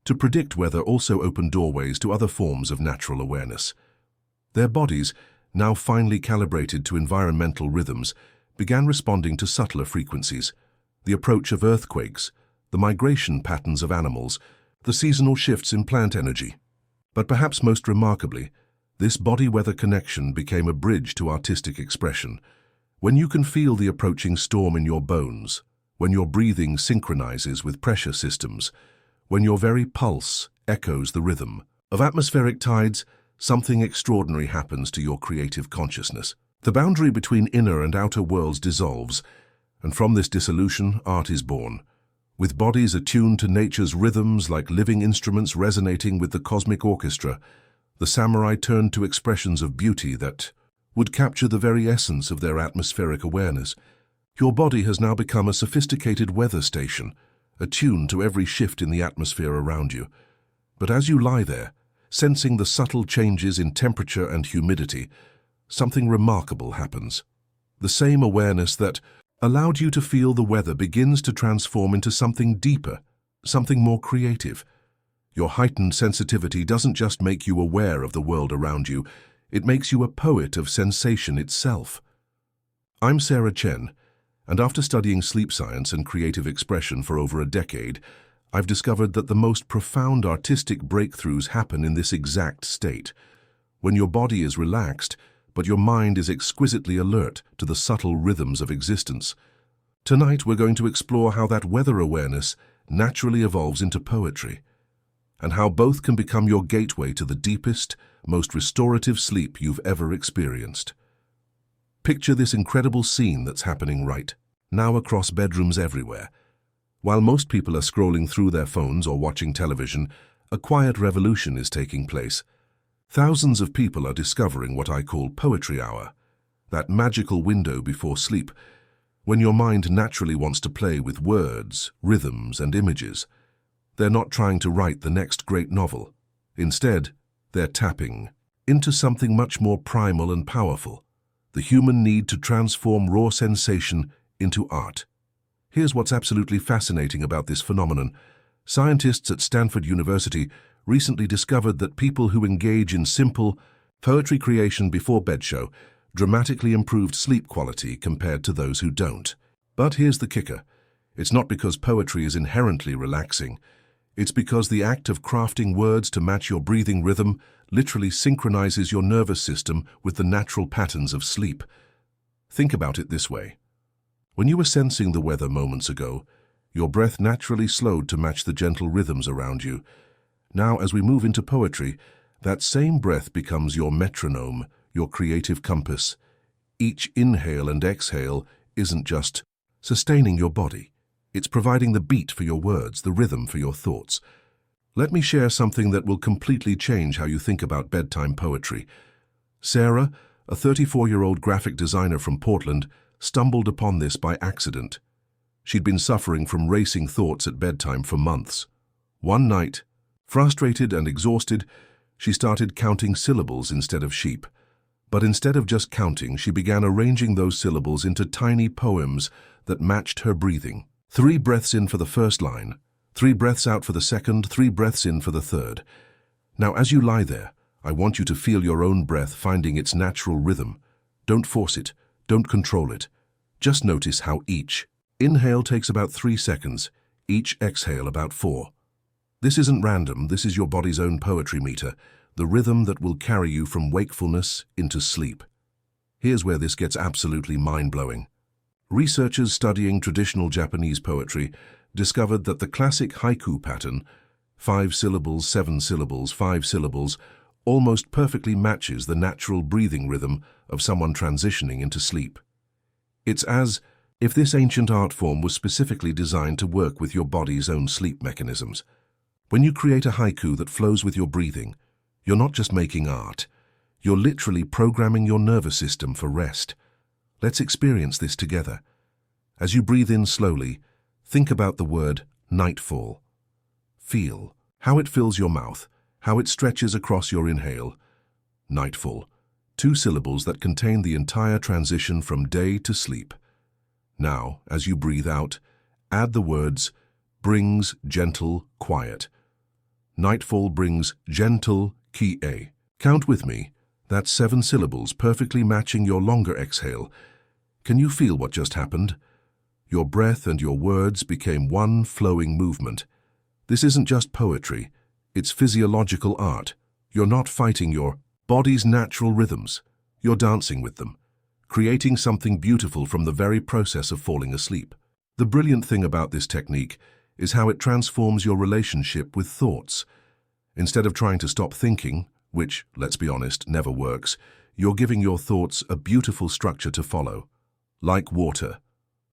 to predict weather also opened doorways to other forms of natural awareness. Their bodies, now finely calibrated to environmental rhythms, began responding to subtler frequencies: the approach of earthquakes, the migration patterns of animals, the seasonal shifts in plant energy. But perhaps most remarkably, this body-weather connection became a bridge to artistic expression. When you can feel the approaching storm in your bones, when your breathing synchronizes with pressure systems, when your very pulse echoes the rhythm of atmospheric tides, something extraordinary happens to your creative consciousness. The boundary between inner and outer worlds dissolves, and from this dissolution, art is born. With bodies attuned to nature's rhythms like living instruments resonating with the cosmic orchestra, the samurai turned to expressions of beauty that would capture the very essence of their atmospheric awareness. Your body has now become a sophisticated weather station, attuned to every shift in the atmosphere around you. But as you lie there, sensing the subtle changes in temperature and humidity, something remarkable happens. The same awareness that allowed you to feel the weather begins to transform into something deeper, something more creative. Your heightened sensitivity doesn't just make you aware of the world around you, it makes you a poet of sensation itself. I'm Sarah Chen, and after studying sleep science and creative expression for over a decade, I've discovered that the most profound artistic breakthroughs happen in this exact state. When your body is relaxed, but your mind is exquisitely alert to the subtle rhythms of existence. Tonight we're going to explore how that weather awareness naturally evolves into poetry, and how both can become your gateway to the deepest, most restorative sleep you've ever experienced. Picture this incredible scene that's happening right now across bedrooms everywhere. While most people are scrolling through their phones or watching television, a quiet revolution is taking place. Thousands of people are discovering what I call poetry hour, that magical window before sleep, when your mind naturally wants to play with words, rhythms, and images. They're not trying to write the next great novel. Instead, they're tapping into something much more primal and powerful: the human need to transform raw sensation into art. Here's what's absolutely fascinating about this phenomenon. Scientists at Stanford University recently discovered that people who engage in simple poetry creation before bed show dramatically improved sleep quality compared to those who don't. But here's the kicker. It's not because poetry is inherently relaxing. It's because the act of crafting words to match your breathing rhythm literally synchronizes your nervous system with the natural patterns of sleep. Think about it this way. When you were sensing the weather moments ago, your breath naturally slowed to match the gentle rhythms around you. Now, as we move into poetry, that same breath becomes your metronome, your creative compass. Each inhale and exhale isn't just sustaining your body. It's providing the beat for your words, the rhythm for your thoughts. Let me share something that will completely change how you think about bedtime poetry. Sarah, a 34-year-old graphic designer from Portland, stumbled upon this by accident. She'd been suffering from racing thoughts at bedtime for months. One night, frustrated and exhausted, she started counting syllables instead of sheep. But instead of just counting, she began arranging those syllables into tiny poems that matched her breathing. 3 breaths in for the first line, 3 breaths out for the second, 3 breaths in for the third. Now, as you lie there, I want you to feel your own breath finding its natural rhythm. Don't force it. Don't control it. Just notice how each inhale takes about 3 seconds, each exhale about 4. This isn't random, this is your body's own poetry meter, the rhythm that will carry you from wakefulness into sleep. Here's where this gets absolutely mind-blowing. Researchers studying traditional Japanese poetry discovered that the classic haiku pattern, 5 syllables, 7 syllables, 5 syllables, almost perfectly matches the natural breathing rhythm of someone transitioning into sleep. It's as if this ancient art form was specifically designed to work with your body's own sleep mechanisms. When you create a haiku that flows with your breathing, you're not just making art, you're literally programming your nervous system for rest. Let's experience this together. As you breathe in slowly, think about the word nightfall. Feel how it fills your mouth, how it stretches across your inhale. Nightfall, 2 syllables that contain the entire transition from day to sleep. Now, as you breathe out, add the words brings gentle quiet. Nightfall brings gentle ki-e. Count with me. That's 7 syllables perfectly matching your longer exhale. Can you feel what just happened? Your breath and your words became one flowing movement. This isn't just poetry, it's physiological art. You're not fighting your body's natural rhythms. You're dancing with them, creating something beautiful from the very process of falling asleep. The brilliant thing about this technique is how it transforms your relationship with thoughts. Instead of trying to stop thinking, which, let's be honest, never works, you're giving your thoughts a beautiful structure to follow. Like water,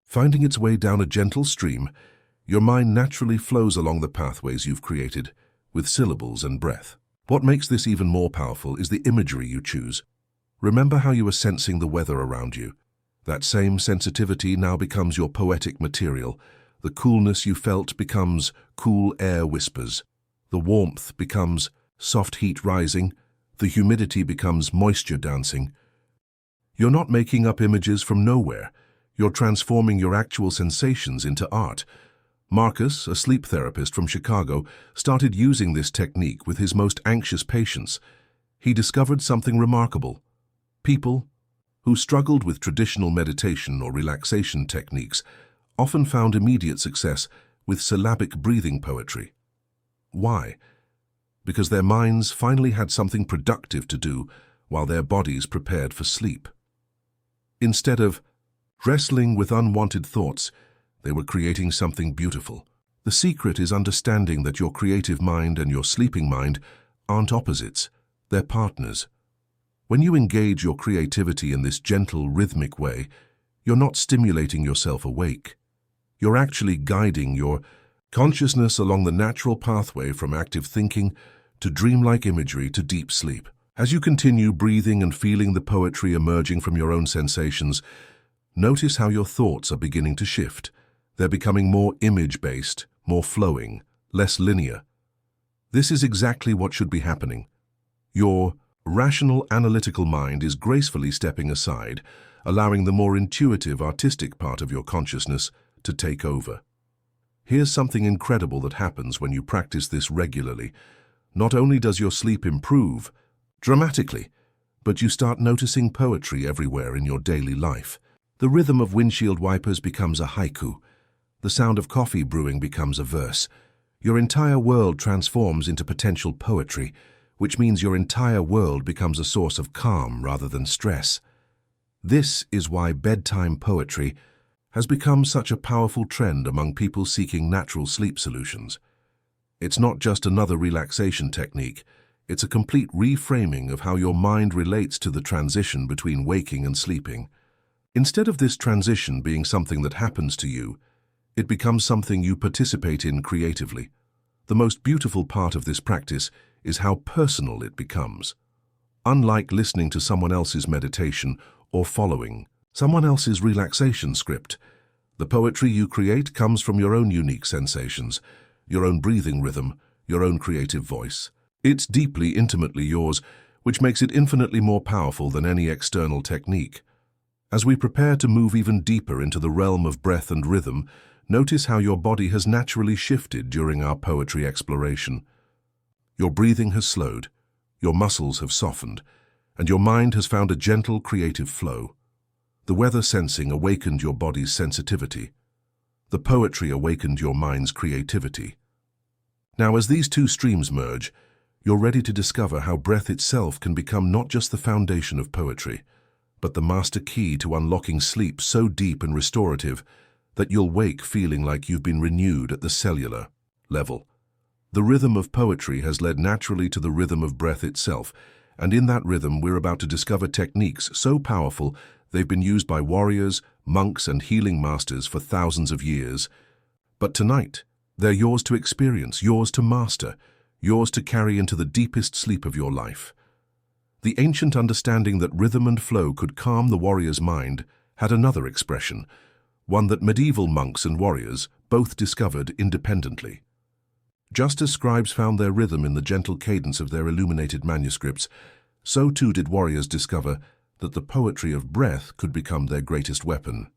finding its way down a gentle stream, your mind naturally flows along the pathways you've created, with syllables and breath. What makes this even more powerful is the imagery you choose. Remember how you were sensing the weather around you. That same sensitivity now becomes your poetic material. The coolness you felt becomes cool air whispers. The warmth becomes soft heat rising. The humidity becomes moisture dancing. You're not making up images from nowhere. You're transforming your actual sensations into art. Marcus, a sleep therapist from Chicago, started using this technique with his most anxious patients. He discovered something remarkable. People who struggled with traditional meditation or relaxation techniques often found immediate success with syllabic breathing poetry. Why? Because their minds finally had something productive to do while their bodies prepared for sleep. Instead of wrestling with unwanted thoughts, they were creating something beautiful. The secret is understanding that your creative mind and your sleeping mind aren't opposites, they're partners. When you engage your creativity in this gentle, rhythmic way, you're not stimulating yourself awake. You're actually guiding your consciousness along the natural pathway from active thinking to dreamlike imagery to deep sleep. As you continue breathing and feeling the poetry emerging from your own sensations, notice how your thoughts are beginning to shift. They're becoming more image-based, more flowing, less linear. This is exactly what should be happening. Your rational, analytical mind is gracefully stepping aside, allowing the more intuitive, artistic part of your consciousness to take over. Here's something incredible that happens when you practice this regularly. Not only does your sleep improve dramatically, but you start noticing poetry everywhere in your daily life. The rhythm of windshield wipers becomes a haiku. The sound of coffee brewing becomes a verse. Your entire world transforms into potential poetry, which means your entire world becomes a source of calm rather than stress. This is why bedtime poetry has become such a powerful trend among people seeking natural sleep solutions. It's not just another relaxation technique, it's a complete reframing of how your mind relates to the transition between waking and sleeping. Instead of this transition being something that happens to you, it becomes something you participate in creatively. The most beautiful part of this practice is how personal it becomes. Unlike listening to someone else's meditation or following someone else's relaxation script, the poetry you create comes from your own unique sensations, your own breathing rhythm, your own creative voice. It's deeply, intimately yours, which makes it infinitely more powerful than any external technique. As we prepare to move even deeper into the realm of breath and rhythm, notice how your body has naturally shifted during our poetry exploration. Your breathing has slowed, your muscles have softened, and your mind has found a gentle, creative flow. The weather sensing awakened your body's sensitivity. The poetry awakened your mind's creativity. Now, as these two streams merge, you're ready to discover how breath itself can become not just the foundation of poetry, but the master key to unlocking sleep so deep and restorative that you'll wake feeling like you've been renewed at the cellular level. The rhythm of poetry has led naturally to the rhythm of breath itself, and in that rhythm we're about to discover techniques so powerful they've been used by warriors, monks, and healing masters for thousands of years. But tonight, they're yours to experience, yours to master, yours to carry into the deepest sleep of your life. The ancient understanding that rhythm and flow could calm the warrior's mind had another expression, one that medieval monks and warriors both discovered independently. Just as scribes found their rhythm in the gentle cadence of their illuminated manuscripts, so too did warriors discover that the poetry of breath could become their greatest weapon.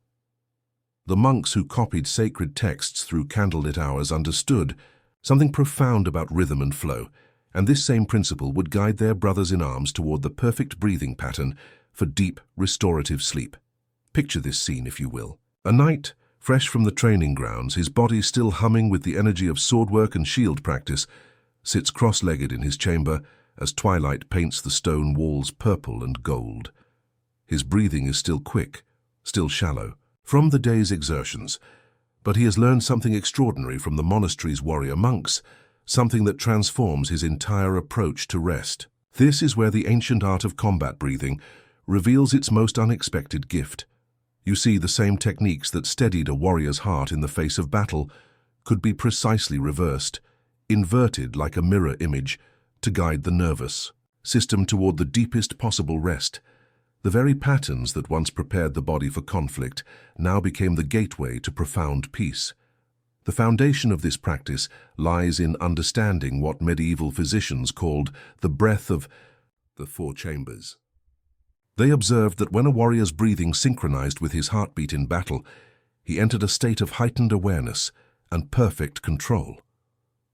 The monks who copied sacred texts through candlelit hours understood something profound about rhythm and flow, and this same principle would guide their brothers in arms toward the perfect breathing pattern for deep, restorative sleep. Picture this scene, if you will. A knight, fresh from the training grounds, his body still humming with the energy of swordwork and shield practice, sits cross-legged in his chamber as twilight paints the stone walls purple and gold. His breathing is still quick, still shallow, from the day's exertions, but he has learned something extraordinary from the monastery's warrior monks, something that transforms his entire approach to rest. This is where the ancient art of combat breathing reveals its most unexpected gift. You see, the same techniques that steadied a warrior's heart in the face of battle could be precisely reversed, inverted like a mirror image, to guide the nervous system toward the deepest possible rest. The very patterns that once prepared the body for conflict now became the gateway to profound peace. The foundation of this practice lies in understanding what medieval physicians called the breath of the four chambers. They observed that when a warrior's breathing synchronized with his heartbeat in battle, he entered a state of heightened awareness and perfect control.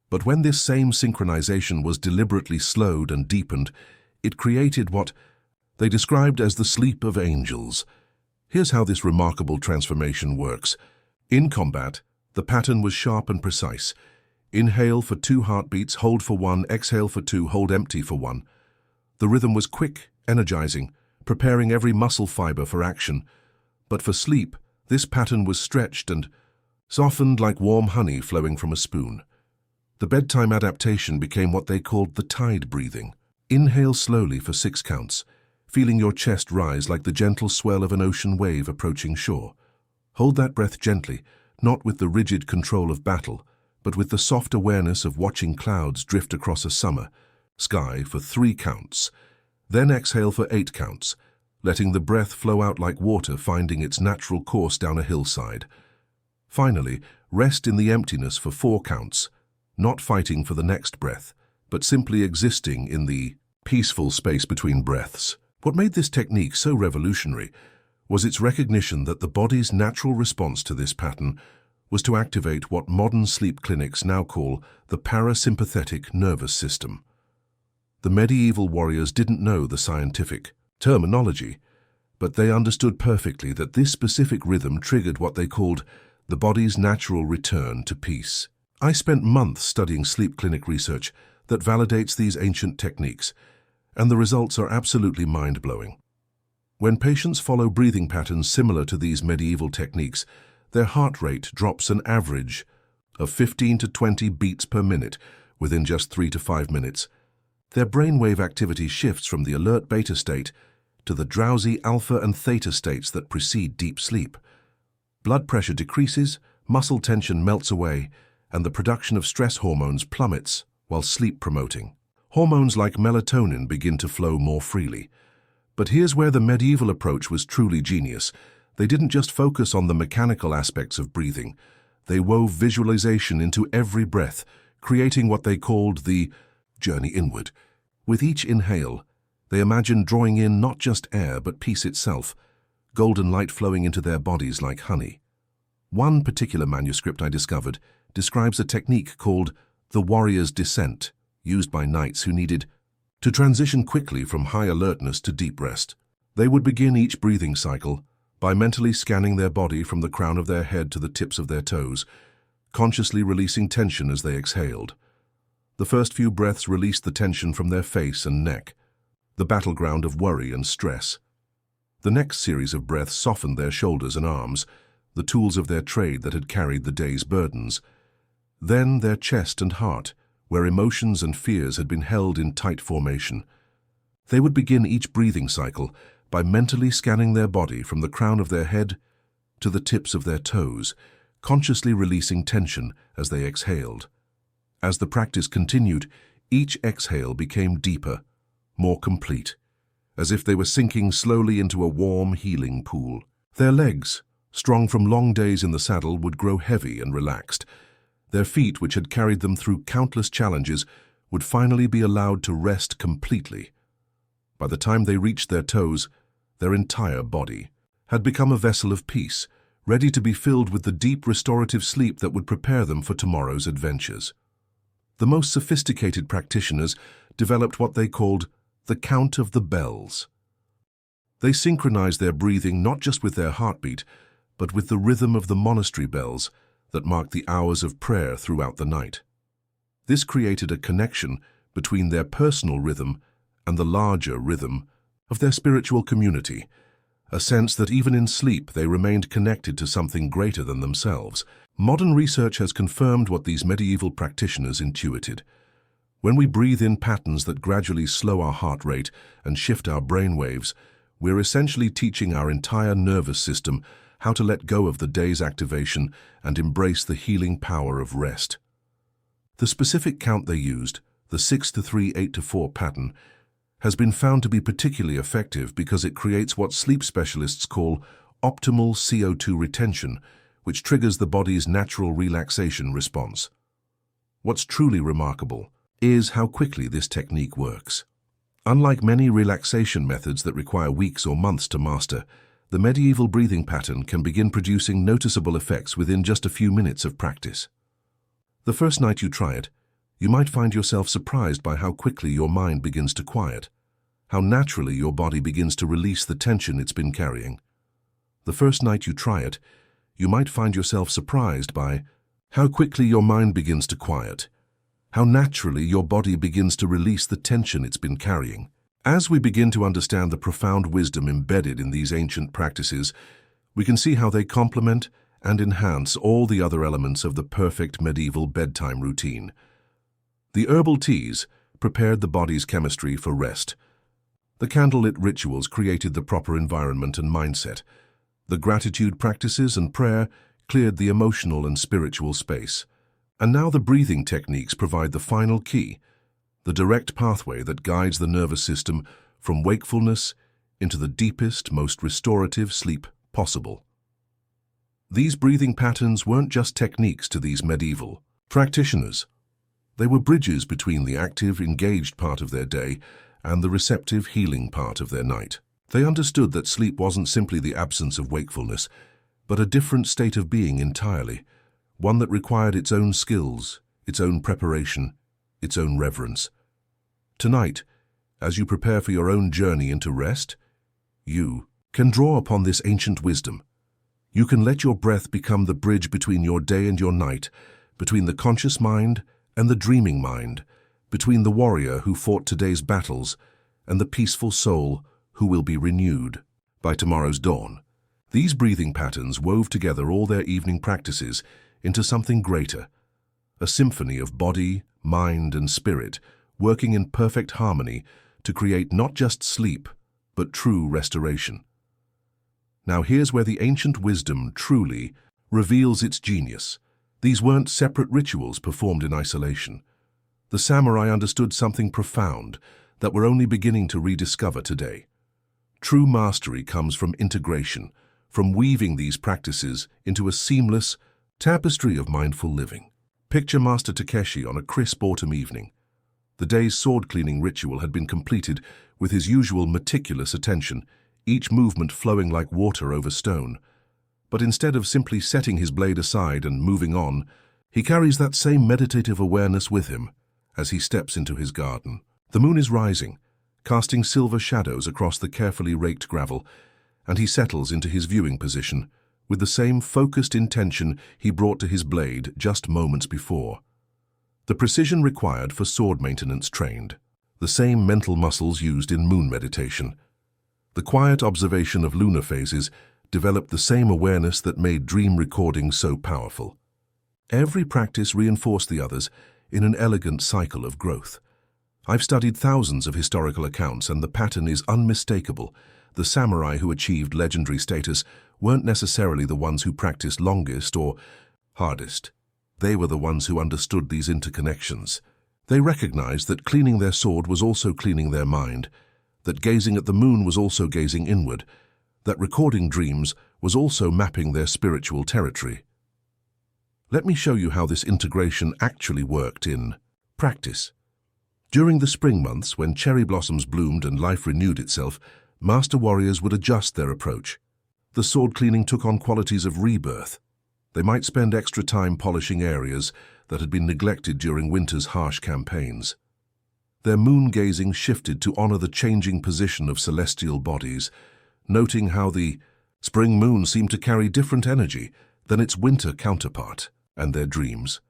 But when this same synchronization was deliberately slowed and deepened, it created what they described as the sleep of angels. Here's how this remarkable transformation works. In combat, the pattern was sharp and precise. Inhale for 2 heartbeats, hold for 1, exhale for 2, hold empty for 1. The rhythm was quick, energizing, preparing every muscle fiber for action. But for sleep, this pattern was stretched and softened like warm honey flowing from a spoon. The bedtime adaptation became what they called the tide breathing. Inhale slowly for 6 counts, feeling your chest rise like the gentle swell of an ocean wave approaching shore. Hold that breath gently, not with the rigid control of battle, but with the soft awareness of watching clouds drift across a summer sky for 3 counts. Then exhale for 8 counts, letting the breath flow out like water finding its natural course down a hillside. Finally, rest in the emptiness for 4 counts, not fighting for the next breath, but simply existing in the peaceful space between breaths. What made this technique so revolutionary was its recognition that the body's natural response to this pattern was to activate what modern sleep clinics now call the parasympathetic nervous system. The medieval warriors didn't know the scientific terminology, but they understood perfectly that this specific rhythm triggered what they called the body's natural return to peace. I spent months studying sleep clinic research that validates these ancient techniques, and the results are absolutely mind-blowing. When patients follow breathing patterns similar to these medieval techniques, their heart rate drops an average of 15 to 20 beats per minute within just 3 to 5 minutes. Their brainwave activity shifts from the alert beta state to the drowsy alpha and theta states that precede deep sleep. Blood pressure decreases, muscle tension melts away, and the production of stress hormones plummets while sleep promoting. Hormones like melatonin begin to flow more freely. But here's where the medieval approach was truly genius. They didn't just focus on the mechanical aspects of breathing. They wove visualization into every breath, creating what they called the journey inward. With each inhale, they imagined drawing in not just air but peace itself, golden light flowing into their bodies like honey. One particular manuscript I discovered describes a technique called the warrior's descent, used by knights who needed to transition quickly from high alertness to deep rest. They would begin each breathing cycle by mentally scanning their body from the crown of their head to the tips of their toes, consciously releasing tension as they exhaled. The first few breaths released the tension from their face and neck, the battleground of worry and stress. The next series of breaths softened their shoulders and arms, the tools of their trade that had carried the day's burdens. Then their chest and heart, where emotions and fears had been held in tight formation. They would begin each breathing cycle by mentally scanning their body from the crown of their head to the tips of their toes, consciously releasing tension as they exhaled. As the practice continued, each exhale became deeper, more complete, as if they were sinking slowly into a warm, healing pool. Their legs, strong from long days in the saddle, would grow heavy and relaxed. Their feet, which had carried them through countless challenges, would finally be allowed to rest completely. By the time they reached their toes, their entire body had become a vessel of peace, ready to be filled with the deep restorative sleep that would prepare them for tomorrow's adventures. The most sophisticated practitioners developed what they called the count of the bells. They synchronized their breathing not just with their heartbeat, but with the rhythm of the monastery bells that marked the hours of prayer throughout the night. This created a connection between their personal rhythm and the larger rhythm of their spiritual community, a sense that even in sleep they remained connected to something greater than themselves. Modern research has confirmed what these medieval practitioners intuited. When we breathe in patterns that gradually slow our heart rate and shift our brain waves, we're essentially teaching our entire nervous system how to let go of the day's activation and embrace the healing power of rest. The specific count they used, the 6-3-8-4 pattern, has been found to be particularly effective because it creates what sleep specialists call optimal CO2 retention, which triggers the body's natural relaxation response. What's truly remarkable is how quickly this technique works. Unlike many relaxation methods that require weeks or months to master, the medieval breathing pattern can begin producing noticeable effects within just a few minutes of practice. The first night you try it, you might find yourself surprised by how quickly your mind begins to quiet, how naturally your body begins to release the tension it's been carrying. The first night you try it, you might find yourself surprised by how quickly your mind begins to quiet, how naturally your body begins to release the tension it's been carrying. As we begin to understand the profound wisdom embedded in these ancient practices, we can see how they complement and enhance all the other elements of the perfect medieval bedtime routine. The herbal teas prepared the body's chemistry for rest. The candlelit rituals created the proper environment and mindset. The gratitude practices and prayer cleared the emotional and spiritual space. And now the breathing techniques provide the final key, the direct pathway that guides the nervous system from wakefulness into the deepest, most restorative sleep possible. These breathing patterns weren't just techniques to these medieval practitioners. They were bridges between the active, engaged part of their day and the receptive, healing part of their night. They understood that sleep wasn't simply the absence of wakefulness, but a different state of being entirely, one that required its own skills, its own preparation, its own reverence. Tonight, as you prepare for your own journey into rest, you can draw upon this ancient wisdom. You can let your breath become the bridge between your day and your night, between the conscious mind and the dreaming mind, between the warrior who fought today's battles and the peaceful soul who will be renewed by tomorrow's dawn. These breathing patterns wove together all their evening practices into something greater, a symphony of body, mind, and spirit, working in perfect harmony to create not just sleep, but true restoration. Now here's where the ancient wisdom truly reveals its genius. These weren't separate rituals performed in isolation. The samurai understood something profound that we're only beginning to rediscover today. True mastery comes from integration, from weaving these practices into a seamless tapestry of mindful living. Picture Master Takeshi on a crisp autumn evening. The day's sword-cleaning ritual had been completed with his usual meticulous attention, each movement flowing like water over stone. But instead of simply setting his blade aside and moving on, he carries that same meditative awareness with him as he steps into his garden. The moon is rising, casting silver shadows across the carefully raked gravel, and he settles into his viewing position with the same focused intention he brought to his blade just moments before. The precision required for sword maintenance trained, the same mental muscles used in moon meditation. The quiet observation of lunar phases developed the same awareness that made dream recording so powerful. Every practice reinforced the others in an elegant cycle of growth. I've studied thousands of historical accounts, and the pattern is unmistakable. The samurai who achieved legendary status weren't necessarily the ones who practiced longest or hardest. They were the ones who understood these interconnections. They recognized that cleaning their sword was also cleaning their mind, that gazing at the moon was also gazing inward, that recording dreams was also mapping their spiritual territory. Let me show you how this integration actually worked in practice. During the spring months, when cherry blossoms bloomed and life renewed itself, master warriors would adjust their approach. The sword cleaning took on qualities of rebirth. They might spend extra time polishing areas that had been neglected during winter's harsh campaigns. Their moon-gazing shifted to honor the changing position of celestial bodies, noting how the spring moon seemed to carry different energy than its winter counterpart, and their dreams.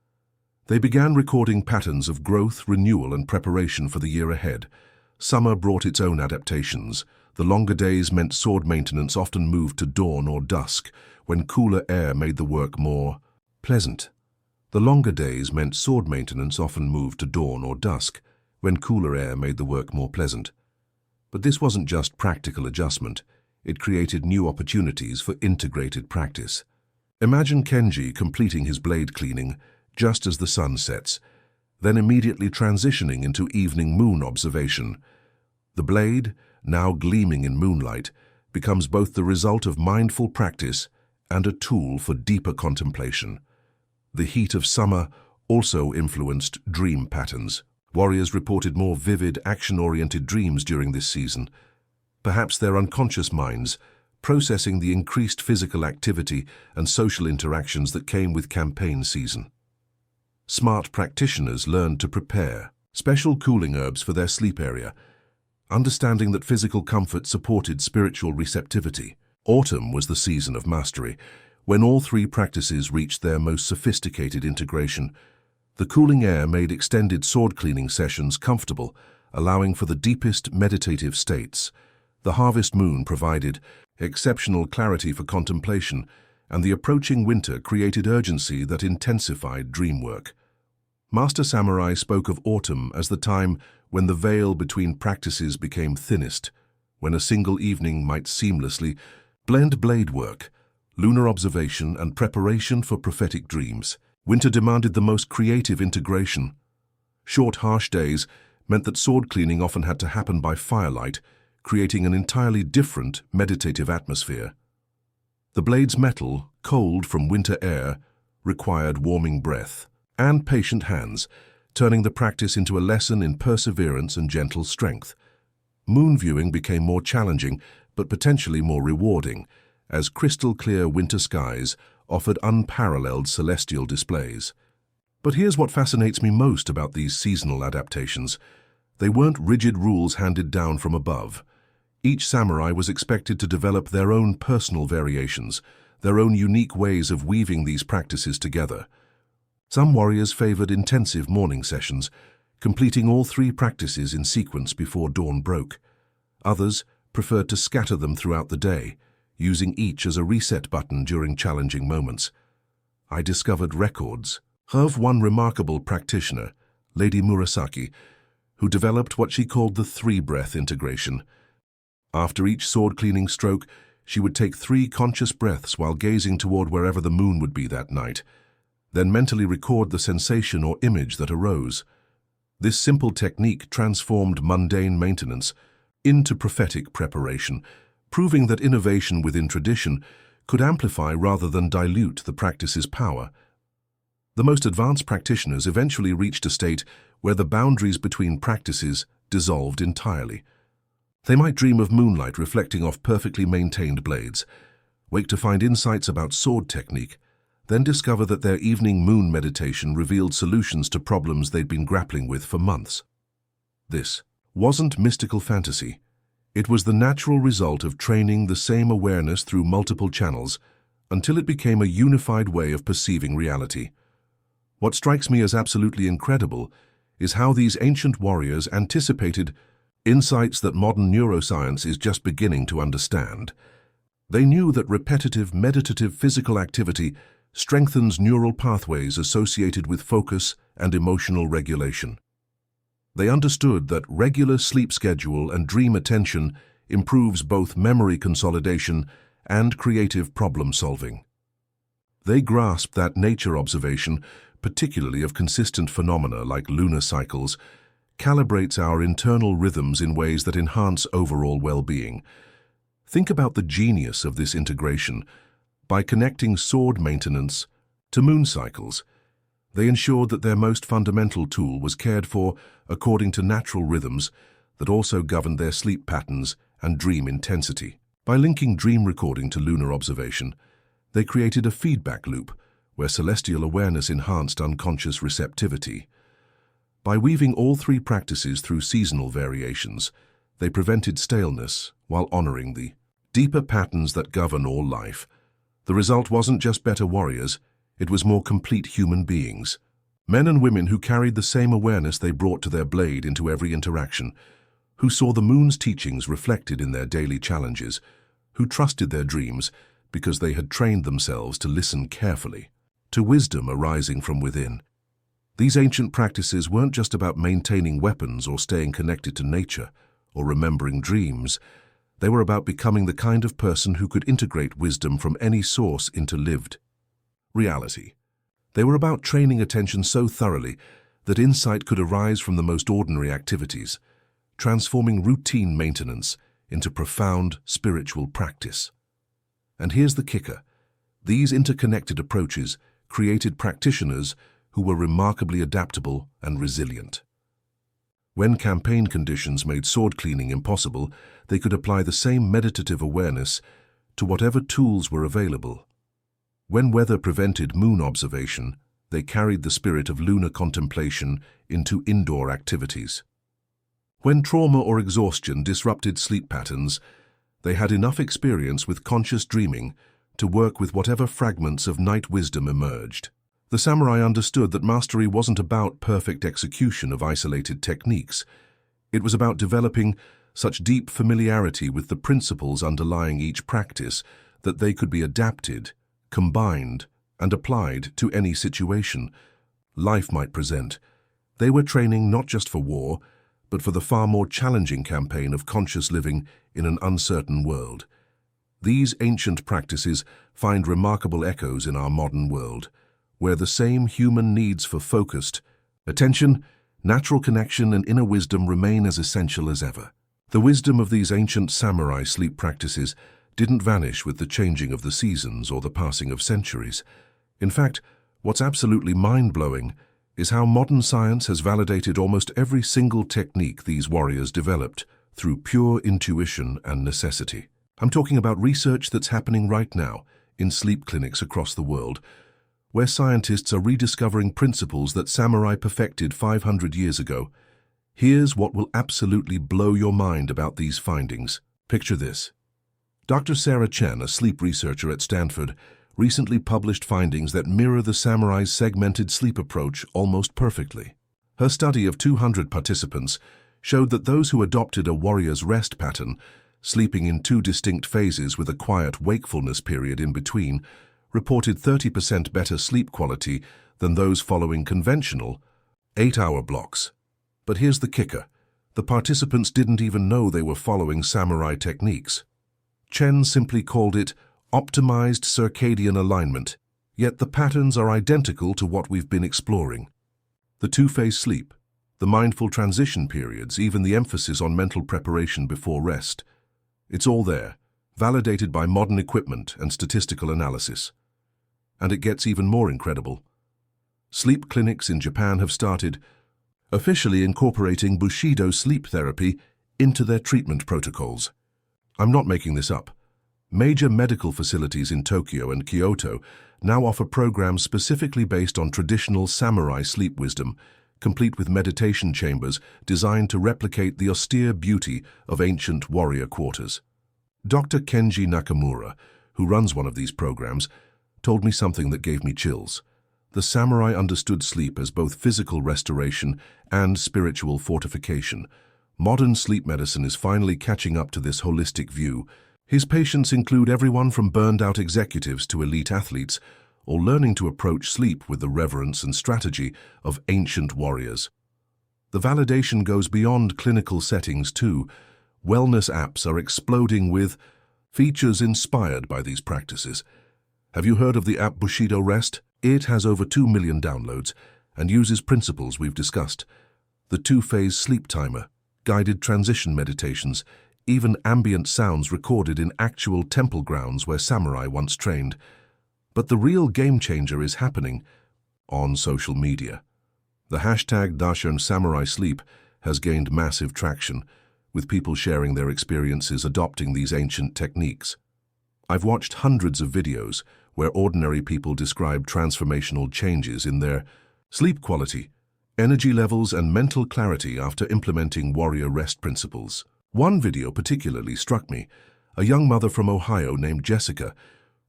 They began recording patterns of growth, renewal, and preparation for the year ahead. Summer brought its own adaptations. The longer days meant sword maintenance often moved to dawn or dusk, when cooler air made the work more pleasant. The longer days meant sword maintenance often moved to dawn or dusk, when cooler air made the work more pleasant. But this wasn't just practical adjustment. It created new opportunities for integrated practice. Imagine Kenji completing his blade cleaning just as the sun sets, then immediately transitioning into evening moon observation. The blade, now gleaming in moonlight, becomes both the result of mindful practice and a tool for deeper contemplation. The heat of summer also influenced dream patterns. Warriors reported more vivid, action-oriented dreams during this season. Perhaps their unconscious minds, processing the increased physical activity and social interactions that came with campaign season. Smart practitioners learned to prepare special cooling herbs for their sleep area, understanding that physical comfort supported spiritual receptivity. Autumn was the season of mastery, when all three practices reached their most sophisticated integration. The cooling air made extended sword cleaning sessions comfortable, allowing for the deepest meditative states. The harvest moon provided exceptional clarity for contemplation, and the approaching winter created urgency that intensified dream work. Master Samurai spoke of autumn as the time when the veil between practices became thinnest, when a single evening might seamlessly blend blade work, lunar observation, and preparation for prophetic dreams. Winter demanded the most creative integration. Short, harsh days meant that sword cleaning often had to happen by firelight, creating an entirely different meditative atmosphere. The blade's metal, cold from winter air, required warming breath and patient hands, turning the practice into a lesson in perseverance and gentle strength. Moon viewing became more challenging, but potentially more rewarding, as crystal-clear winter skies offered unparalleled celestial displays. But here's what fascinates me most about these seasonal adaptations. They weren't rigid rules handed down from above. Each samurai was expected to develop their own personal variations, their own unique ways of weaving these practices together. Some warriors favored intensive morning sessions, completing all three practices in sequence before dawn broke. Others preferred to scatter them throughout the day, using each as a reset button during challenging moments. I discovered records of one remarkable practitioner, Lady Murasaki, who developed what she called the three-breath integration. After each sword-cleaning stroke, she would take 3 conscious breaths while gazing toward wherever the moon would be that night, then mentally record the sensation or image that arose. This simple technique transformed mundane maintenance into prophetic preparation, proving that innovation within tradition could amplify rather than dilute the practice's power. The most advanced practitioners eventually reached a state where the boundaries between practices dissolved entirely. They might dream of moonlight reflecting off perfectly maintained blades, wake to find insights about sword technique, then discover that their evening moon meditation revealed solutions to problems they'd been grappling with for months. This wasn't mystical fantasy. It was the natural result of training the same awareness through multiple channels until it became a unified way of perceiving reality. What strikes me as absolutely incredible is how these ancient warriors anticipated insights that modern neuroscience is just beginning to understand. They knew that repetitive meditative physical activity strengthens neural pathways associated with focus and emotional regulation. They understood that regular sleep schedule and dream attention improves both memory consolidation and creative problem solving. They grasped that nature observation, particularly of consistent phenomena like lunar cycles, calibrates our internal rhythms in ways that enhance overall well-being. Think about the genius of this integration. By connecting sword maintenance to moon cycles, they ensured that their most fundamental tool was cared for according to natural rhythms that also governed their sleep patterns and dream intensity. By linking dream recording to lunar observation, they created a feedback loop where celestial awareness enhanced unconscious receptivity. By weaving all three practices through seasonal variations, they prevented staleness while honoring the deeper patterns that govern all life. The result wasn't just better warriors, it was more complete human beings. Men and women who carried the same awareness they brought to their blade into every interaction, who saw the moon's teachings reflected in their daily challenges, who trusted their dreams because they had trained themselves to listen carefully, to wisdom arising from within. These ancient practices weren't just about maintaining weapons or staying connected to nature or remembering dreams. They were about becoming the kind of person who could integrate wisdom from any source into lived reality. They were about training attention so thoroughly that insight could arise from the most ordinary activities, transforming routine maintenance into profound spiritual practice. And here's the kicker. These interconnected approaches created practitioners who were remarkably adaptable and resilient. When campaign conditions made sword cleaning impossible, they could apply the same meditative awareness to whatever tools were available. When weather prevented moon observation, they carried the spirit of lunar contemplation into indoor activities. When trauma or exhaustion disrupted sleep patterns, they had enough experience with conscious dreaming to work with whatever fragments of night wisdom emerged. The samurai understood that mastery wasn't about perfect execution of isolated techniques. It was about developing such deep familiarity with the principles underlying each practice that they could be adapted, combined, and applied to any situation life might present. They were training not just for war, but for the far more challenging campaign of conscious living in an uncertain world. These ancient practices find remarkable echoes in our modern world, where the same human needs for focused attention, natural connection, and inner wisdom remain as essential as ever. The wisdom of these ancient samurai sleep practices didn't vanish with the changing of the seasons or the passing of centuries. In fact, what's absolutely mind-blowing is how modern science has validated almost every single technique these warriors developed through pure intuition and necessity. I'm talking about research that's happening right now in sleep clinics across the world, where scientists are rediscovering principles that samurai perfected 500 years ago. Here's what will absolutely blow your mind about these findings. Picture this. Dr. Sarah Chen, a sleep researcher at Stanford, recently published findings that mirror the samurai's segmented sleep approach almost perfectly. Her study of 200 participants showed that those who adopted a warrior's rest pattern, sleeping in two distinct phases with a quiet wakefulness period in between, reported 30% better sleep quality than those following conventional 8-hour blocks. But here's the kicker. The participants didn't even know they were following samurai techniques. Chen simply called it optimized circadian alignment, yet the patterns are identical to what we've been exploring. The two-phase sleep, the mindful transition periods, even the emphasis on mental preparation before rest. It's all there, validated by modern equipment and statistical analysis. And it gets even more incredible. Sleep clinics in Japan have started officially incorporating Bushido sleep therapy into their treatment protocols. I'm not making this up. Major medical facilities in Tokyo and Kyoto now offer programs specifically based on traditional samurai sleep wisdom, complete with meditation chambers designed to replicate the austere beauty of ancient warrior quarters. Dr. Kenji Nakamura, who runs one of these programs, told me something that gave me chills. The samurai understood sleep as both physical restoration and spiritual fortification, Modern sleep medicine is finally catching up to this holistic view. His patients include everyone from burned-out executives to elite athletes, all learning to approach sleep with the reverence and strategy of ancient warriors. The validation goes beyond clinical settings too. Wellness apps are exploding with features inspired by these practices. Have you heard of the app Bushido Rest? It has over 2 million downloads and uses principles we've discussed. The 2-phase sleep timer, guided transition meditations, even ambient sounds recorded in actual temple grounds where samurai once trained. But the real game changer is happening on social media. The hashtag Darshan Samurai Sleep has gained massive traction, with people sharing their experiences adopting these ancient techniques. I've watched hundreds of videos where ordinary people describe transformational changes in their sleep quality, energy levels, and mental clarity after implementing warrior rest principles. One video particularly struck me: a young mother from Ohio named Jessica,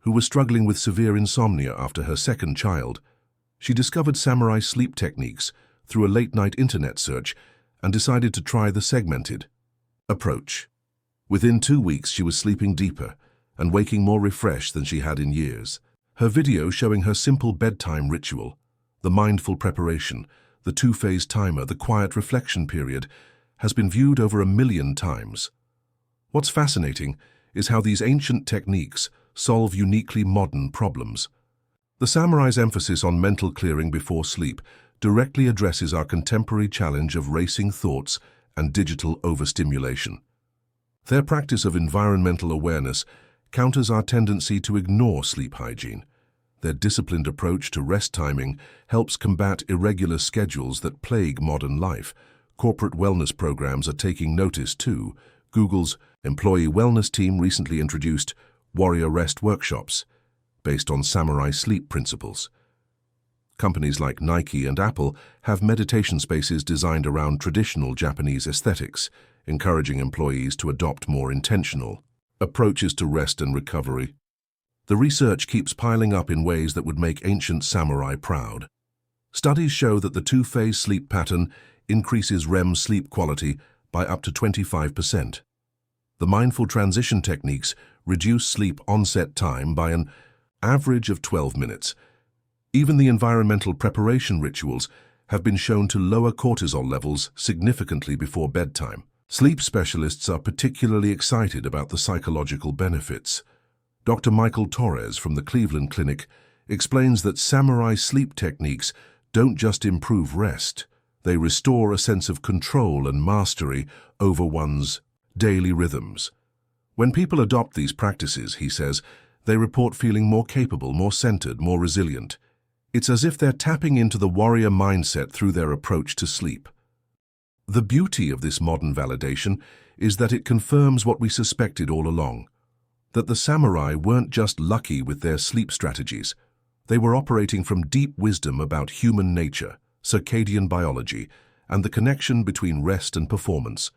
who was struggling with severe insomnia after her second child. She discovered samurai sleep techniques through a late-night internet search and decided to try the segmented approach. Within 2 weeks, she was sleeping deeper and waking more refreshed than she had in years. Her video showing her simple bedtime ritual, the mindful preparation, the 2-phase timer, the quiet reflection period, has been viewed over 1 million times. What's fascinating is how these ancient techniques solve uniquely modern problems. The samurai's emphasis on mental clearing before sleep directly addresses our contemporary challenge of racing thoughts and digital overstimulation. Their practice of environmental awareness counters our tendency to ignore sleep hygiene. Their disciplined approach to rest timing helps combat irregular schedules that plague modern life. Corporate wellness programs are taking notice too. Google's employee wellness team recently introduced warrior rest workshops based on samurai sleep principles. Companies like Nike and Apple have meditation spaces designed around traditional Japanese aesthetics, encouraging employees to adopt more intentional approaches to rest and recovery. The research keeps piling up in ways that would make ancient samurai proud. Studies show that the 2-phase sleep pattern increases REM sleep quality by up to 25%. The mindful transition techniques reduce sleep onset time by an average of 12 minutes. Even the environmental preparation rituals have been shown to lower cortisol levels significantly before bedtime. Sleep specialists are particularly excited about the psychological benefits. Dr. Michael Torres from the Cleveland Clinic explains that samurai sleep techniques don't just improve rest, they restore a sense of control and mastery over one's daily rhythms. When people adopt these practices, he says, they report feeling more capable, more centered, more resilient. It's as if they're tapping into the warrior mindset through their approach to sleep. The beauty of this modern validation is that it confirms what we suspected all along, that the samurai weren't just lucky with their sleep strategies. They were operating from deep wisdom about human nature, circadian biology, and the connection between rest and performance.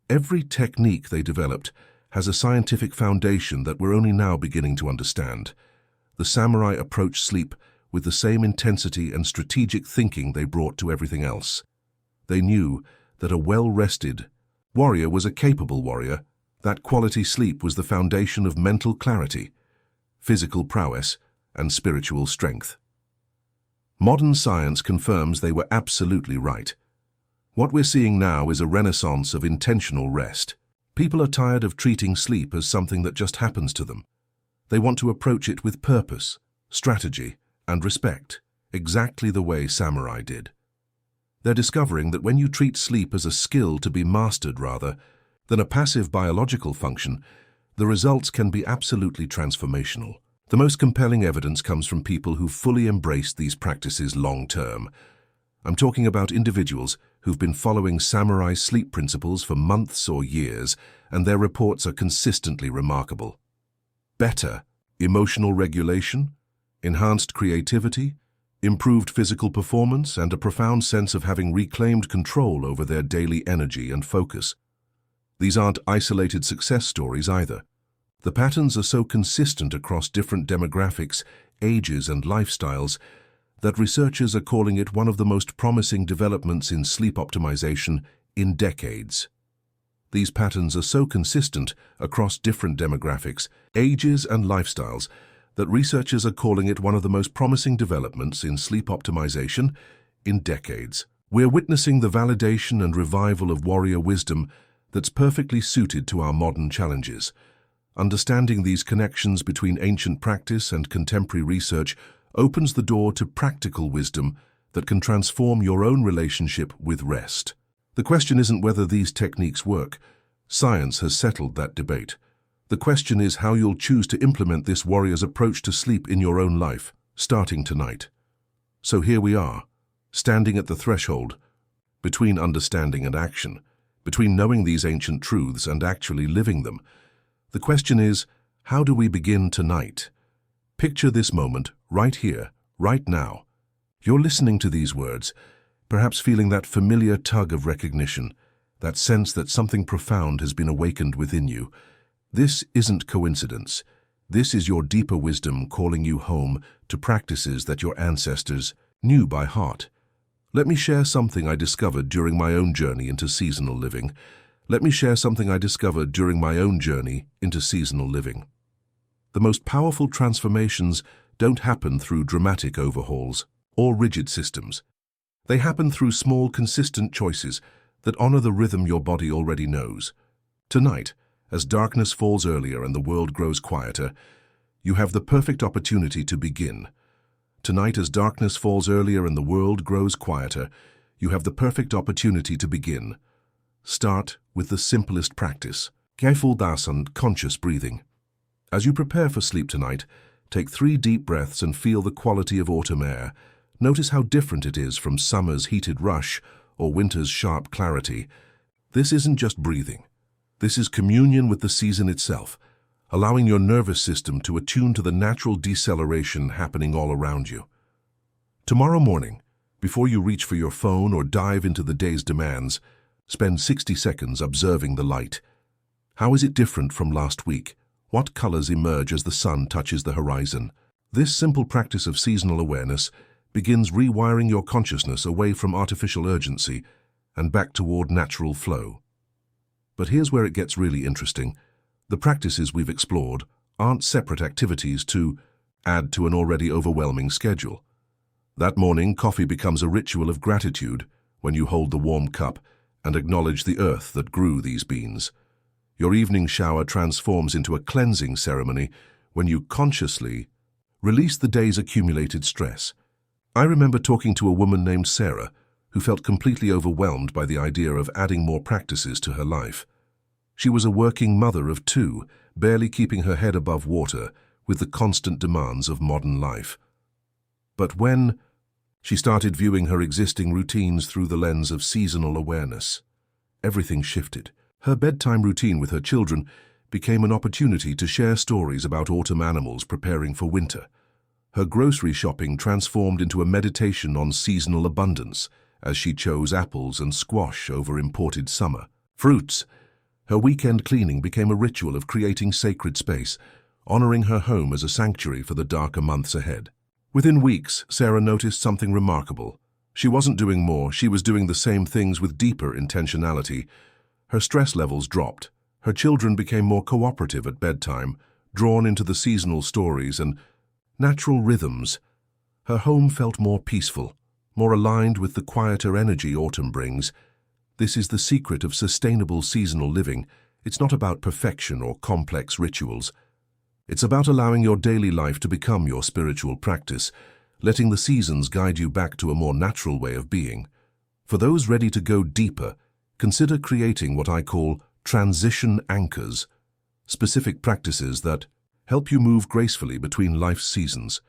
Every technique they developed has a scientific foundation that we're only now beginning to understand. The samurai approached sleep with the same intensity and strategic thinking they brought to everything else. They knew that a well-rested warrior was a capable warrior, that quality sleep was the foundation of mental clarity, physical prowess, and spiritual strength. Modern science confirms they were absolutely right. What we're seeing now is a renaissance of intentional rest. People are tired of treating sleep as something that just happens to them. They want to approach it with purpose, strategy, and respect, exactly the way samurai did. They're discovering that when you treat sleep as a skill to be mastered rather than a passive biological function, the results can be absolutely transformational. The most compelling evidence comes from people who fully embraced these practices long-term. I'm talking about individuals who've been following samurai sleep principles for months or years, and their reports are consistently remarkable. Better emotional regulation, enhanced creativity, improved physical performance, and a profound sense of having reclaimed control over their daily energy and focus. These aren't isolated success stories either. The patterns are so consistent across different demographics, ages, and lifestyles that researchers are calling it one of the most promising developments in sleep optimization in decades. These patterns are so consistent across different demographics, ages, and lifestyles that researchers are calling it one of the most promising developments in sleep optimization in decades. We're witnessing the validation and revival of warrior wisdom that's perfectly suited to our modern challenges. Understanding these connections between ancient practice and contemporary research opens the door to practical wisdom that can transform your own relationship with rest. The question isn't whether these techniques work. Science has settled that debate. The question is how you'll choose to implement this warrior's approach to sleep in your own life, starting tonight. So here we are, standing at the threshold, between understanding and action, between knowing these ancient truths and actually living them. The question is, how do we begin tonight? Picture this moment, right here, right now. You're listening to these words, perhaps feeling that familiar tug of recognition, that sense that something profound has been awakened within you. This isn't coincidence. This is your deeper wisdom calling you home to practices that your ancestors knew by heart. Let me share something I discovered during my own journey into seasonal living. The most powerful transformations don't happen through dramatic overhauls or rigid systems. They happen through small, consistent choices that honor the rhythm your body already knows. Tonight, as darkness falls earlier and the world grows quieter, you have the perfect opportunity to begin. Tonight, as darkness falls earlier and the world grows quieter, you have the perfect opportunity to begin. Start with the simplest practice, careful and conscious breathing. As you prepare for sleep tonight, take 3 deep breaths and feel the quality of autumn air. Notice how different it is from summer's heated rush or winter's sharp clarity. This isn't just breathing. This is communion with the season itself, allowing your nervous system to attune to the natural deceleration happening all around you. Tomorrow morning, before you reach for your phone or dive into the day's demands, spend 60 seconds observing the light. How is it different from last week? What colors emerge as the sun touches the horizon? This simple practice of seasonal awareness begins rewiring your consciousness away from artificial urgency and back toward natural flow. But here's where it gets really interesting. The practices we've explored aren't separate activities to add to an already overwhelming schedule. That morning, coffee becomes a ritual of gratitude when you hold the warm cup and acknowledge the earth that grew these beans. Your evening shower transforms into a cleansing ceremony when you consciously release the day's accumulated stress. I remember talking to a woman named Sarah who felt completely overwhelmed by the idea of adding more practices to her life. She was a working mother of 2, barely keeping her head above water with the constant demands of modern life. But when she started viewing her existing routines through the lens of seasonal awareness, everything shifted. Her bedtime routine with her children became an opportunity to share stories about autumn animals preparing for winter. Her grocery shopping transformed into a meditation on seasonal abundance as she chose apples and squash over imported summer fruits. Her weekend cleaning became a ritual of creating sacred space, honoring her home as a sanctuary for the darker months ahead. Within weeks, Sarah noticed something remarkable. She wasn't doing more, she was doing the same things with deeper intentionality. Her stress levels dropped. Her children became more cooperative at bedtime, drawn into the seasonal stories and natural rhythms. Her home felt more peaceful, more aligned with the quieter energy autumn brings. This is the secret of sustainable seasonal living. It's not about perfection or complex rituals. It's about allowing your daily life to become your spiritual practice, letting the seasons guide you back to a more natural way of being. For those ready to go deeper, consider creating what I call transition anchors, specific practices that help you move gracefully between life's seasons.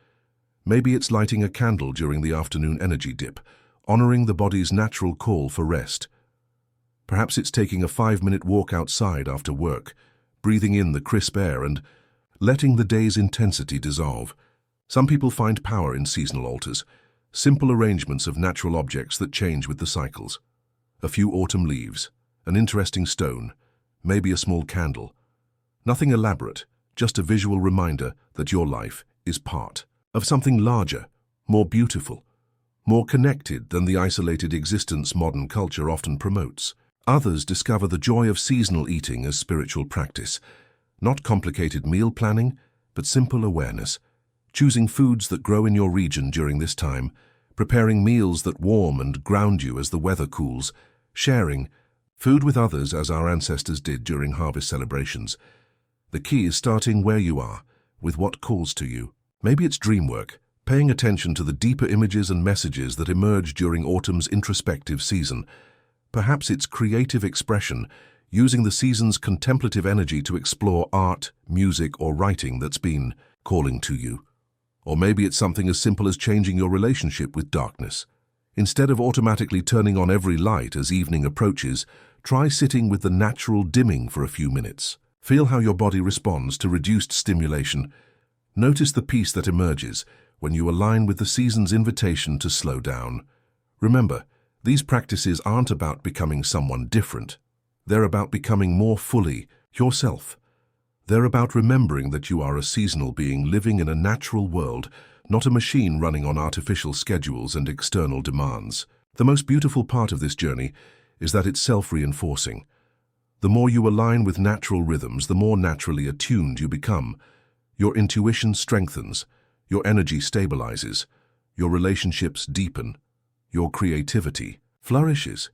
Maybe it's lighting a candle during the afternoon energy dip, honoring the body's natural call for rest. Perhaps it's taking a 5-minute walk outside after work, breathing in the crisp air and letting the day's intensity dissolve. Some people find power in seasonal altars, simple arrangements of natural objects that change with the cycles. A few autumn leaves, an interesting stone, maybe a small candle. Nothing elaborate, just a visual reminder that your life is part of something larger, more beautiful, more connected than the isolated existence modern culture often promotes. Others discover the joy of seasonal eating as spiritual practice. Not complicated meal planning, but simple awareness. Choosing foods that grow in your region during this time, preparing meals that warm and ground you as the weather cools, sharing food with others as our ancestors did during harvest celebrations. The key is starting where you are, with what calls to you. Maybe it's dream work, paying attention to the deeper images and messages that emerge during autumn's introspective season. Perhaps it's creative expression, using the season's contemplative energy to explore art, music, or writing that's been calling to you. Or maybe it's something as simple as changing your relationship with darkness. Instead of automatically turning on every light as evening approaches, try sitting with the natural dimming for a few minutes. Feel how your body responds to reduced stimulation. Notice the peace that emerges when you align with the season's invitation to slow down. Remember, these practices aren't about becoming someone different. They're about becoming more fully yourself. They're about remembering that you are a seasonal being living in a natural world, not a machine running on artificial schedules and external demands. The most beautiful part of this journey is that it's self-reinforcing. The more you align with natural rhythms, the more naturally attuned you become. Your intuition strengthens, your energy stabilizes, your relationships deepen, your creativity flourishes.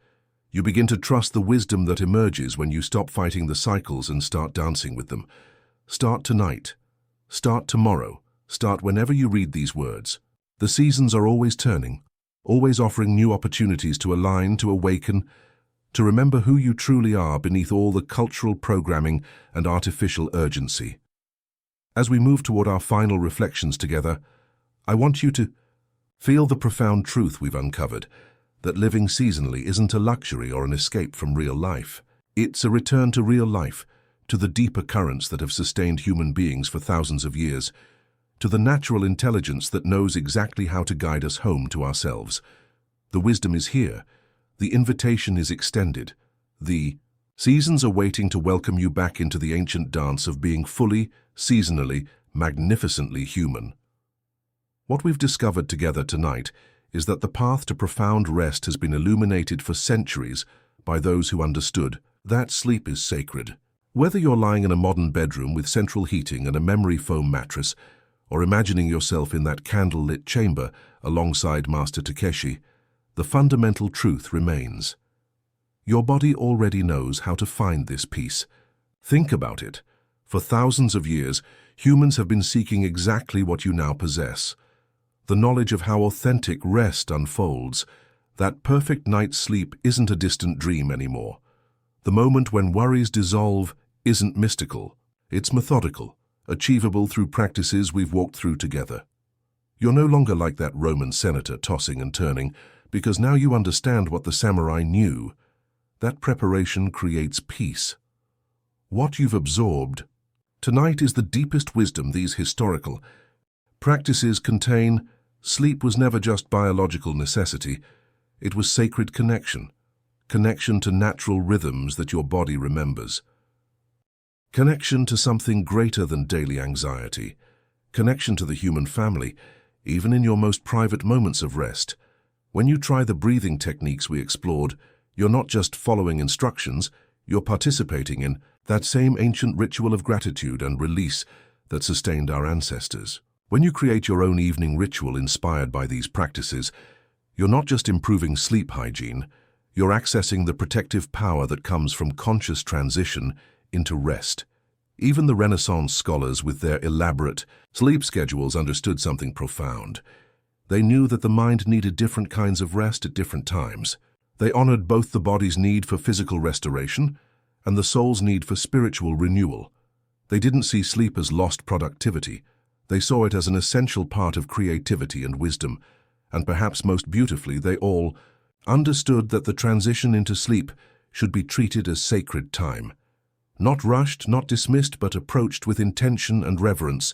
You begin to trust the wisdom that emerges when you stop fighting the cycles and start dancing with them. Start tonight. Start tomorrow. Start whenever you read these words. The seasons are always turning, always offering new opportunities to align, to awaken, to remember who you truly are beneath all the cultural programming and artificial urgency. As we move toward our final reflections together, I want you to feel the profound truth we've uncovered, that living seasonally isn't a luxury or an escape from real life. It's a return to real life, to the deeper currents that have sustained human beings for thousands of years, to the natural intelligence that knows exactly how to guide us home to ourselves. The wisdom is here. The invitation is extended. The seasons are waiting to welcome you back into the ancient dance of being fully, seasonally, magnificently human. What we've discovered together tonight is that the path to profound rest has been illuminated for centuries by those who understood that sleep is sacred. Whether you're lying in a modern bedroom with central heating and a memory foam mattress, or imagining yourself in that candle-lit chamber alongside Master Takeshi, the fundamental truth remains. Your body already knows how to find this peace. Think about it. For thousands of years, humans have been seeking exactly what you now possess. The knowledge of how authentic rest unfolds. That perfect night's sleep isn't a distant dream anymore. The moment when worries dissolve isn't mystical. It's methodical, achievable through practices we've walked through together. You're no longer like that Roman senator tossing and turning, because now you understand what the samurai knew. That preparation creates peace. What you've absorbed tonight is the deepest wisdom these historical practices contain. Sleep was never just biological necessity. It was sacred connection. Connection to natural rhythms that your body remembers. Connection to something greater than daily anxiety. Connection to the human family, even in your most private moments of rest. When you try the breathing techniques we explored, you're not just following instructions, you're participating in that same ancient ritual of gratitude and release that sustained our ancestors. When you create your own evening ritual inspired by these practices, you're not just improving sleep hygiene, you're accessing the protective power that comes from conscious transition into rest. Even the Renaissance scholars with their elaborate sleep schedules understood something profound. They knew that the mind needed different kinds of rest at different times. They honored both the body's need for physical restoration and the soul's need for spiritual renewal. They didn't see sleep as lost productivity. They saw it as an essential part of creativity and wisdom, and perhaps most beautifully, they all understood that the transition into sleep should be treated as sacred time. Not rushed, not dismissed, but approached with intention and reverence.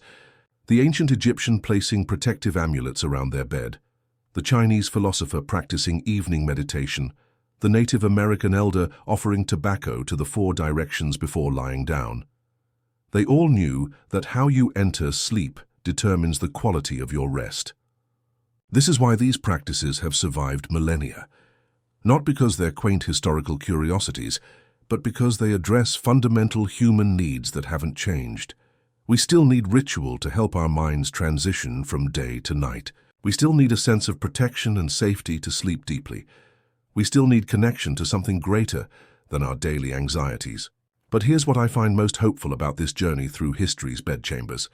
The ancient Egyptian placing protective amulets around their bed, the Chinese philosopher practicing evening meditation, the Native American elder offering tobacco to the 4 directions before lying down. They all knew that how you enter sleep determines the quality of your rest. This is why these practices have survived millennia. not because they're quaint historical curiosities, but because they address fundamental human needs that haven't changed. We still need ritual to help our minds transition from day to night. We still need a sense of protection and safety to sleep deeply. We still need connection to something greater than our daily anxieties. But here's what I find most hopeful about this journey through history's bedchambers.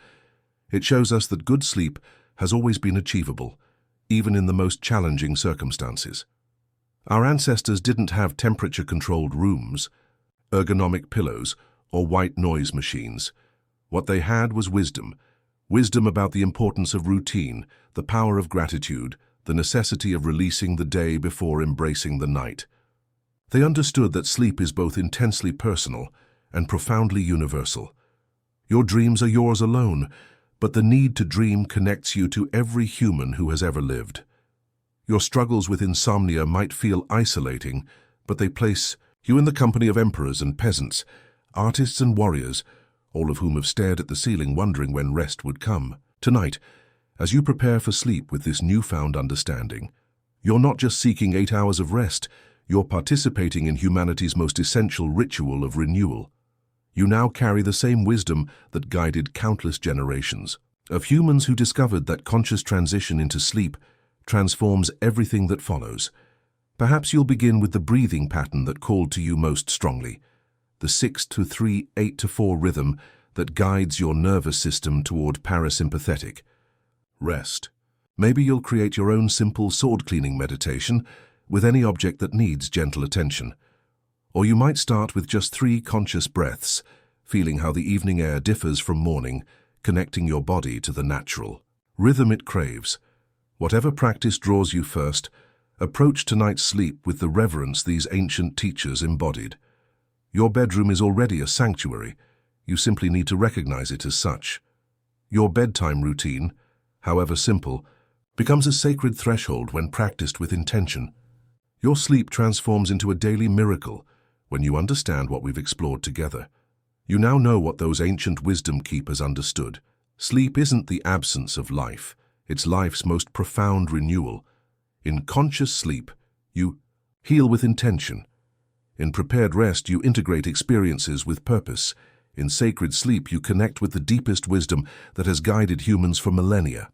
It shows us that good sleep has always been achievable, even in the most challenging circumstances. Our ancestors didn't have temperature-controlled rooms, ergonomic pillows, or white noise machines. What they had was wisdom. Wisdom about the importance of routine, the power of gratitude, the necessity of releasing the day before embracing the night. They understood that sleep is both intensely personal and profoundly universal. Your dreams are yours alone, but the need to dream connects you to every human who has ever lived. Your struggles with insomnia might feel isolating, but they place you in the company of emperors and peasants, artists and warriors, all of whom have stared at the ceiling wondering when rest would come. Tonight, as you prepare for sleep with this newfound understanding, you're not just seeking 8 hours of rest, you're participating in humanity's most essential ritual of renewal. You now carry the same wisdom that guided countless generations of humans who discovered that conscious transition into sleep transforms everything that follows. Perhaps you'll begin with the breathing pattern that called to you most strongly, the 6-3, 8-4 rhythm that guides your nervous system toward parasympathetic rest. Maybe you'll create your own simple sword-cleaning meditation with any object that needs gentle attention. Or you might start with just 3 conscious breaths, feeling how the evening air differs from morning, connecting your body to the natural rhythm it craves. Whatever practice draws you first, approach tonight's sleep with the reverence these ancient teachers embodied. Your bedroom is already a sanctuary. You simply need to recognize it as such. Your bedtime routine, however simple, becomes a sacred threshold when practiced with intention. Your sleep transforms into a daily miracle when you understand what we've explored together. You now know what those ancient wisdom keepers understood. Sleep isn't the absence of life, it's life's most profound renewal. In conscious sleep, you heal with intention. In prepared rest, you integrate experiences with purpose. In sacred sleep, you connect with the deepest wisdom that has guided humans for millennia.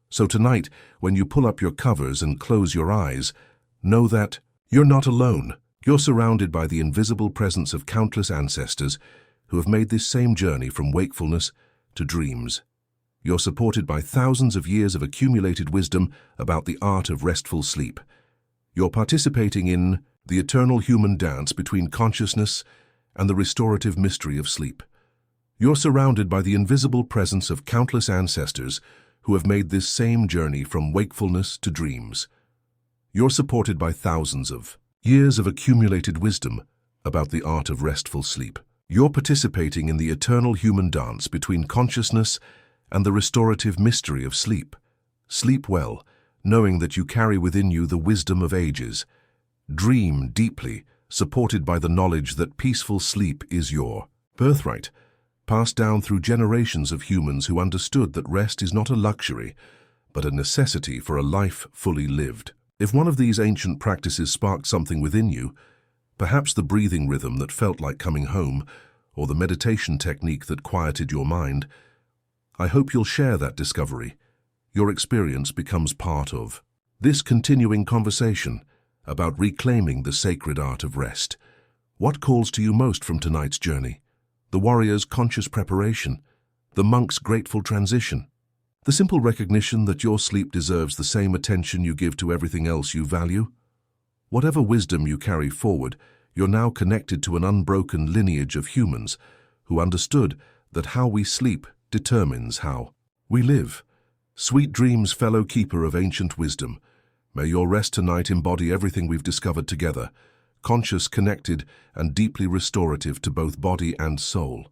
So tonight, when you pull up your covers and close your eyes, know that you're not alone. You're surrounded by the invisible presence of countless ancestors who have made this same journey from wakefulness to dreams. You're supported by thousands of years of accumulated wisdom about the art of restful sleep. You're participating in the eternal human dance between consciousness and the restorative mystery of sleep. You're surrounded by the invisible presence of countless ancestors who have made this same journey from wakefulness to dreams. You're supported by thousands of years of accumulated wisdom about the art of restful sleep. You're participating in the eternal human dance between consciousness and the restorative mystery of sleep. Sleep well, knowing that you carry within you the wisdom of ages. Dream deeply, supported by the knowledge that peaceful sleep is your birthright, passed down through generations of humans who understood that rest is not a luxury, but a necessity for a life fully lived. If one of these ancient practices sparked something within you, perhaps the breathing rhythm that felt like coming home, or the meditation technique that quieted your mind, I hope you'll share that discovery. Your experience becomes part of this continuing conversation about reclaiming the sacred art of rest. What calls to you most from tonight's journey? The warrior's conscious preparation, the monk's grateful transition, the simple recognition that your sleep deserves the same attention you give to everything else you value? Whatever wisdom you carry forward, you're now connected to an unbroken lineage of humans who understood that how we sleep determines how we live. Sweet dreams, fellow keeper of ancient wisdom. May your rest tonight embody everything we've discovered together, conscious, connected, and deeply restorative to both body and soul.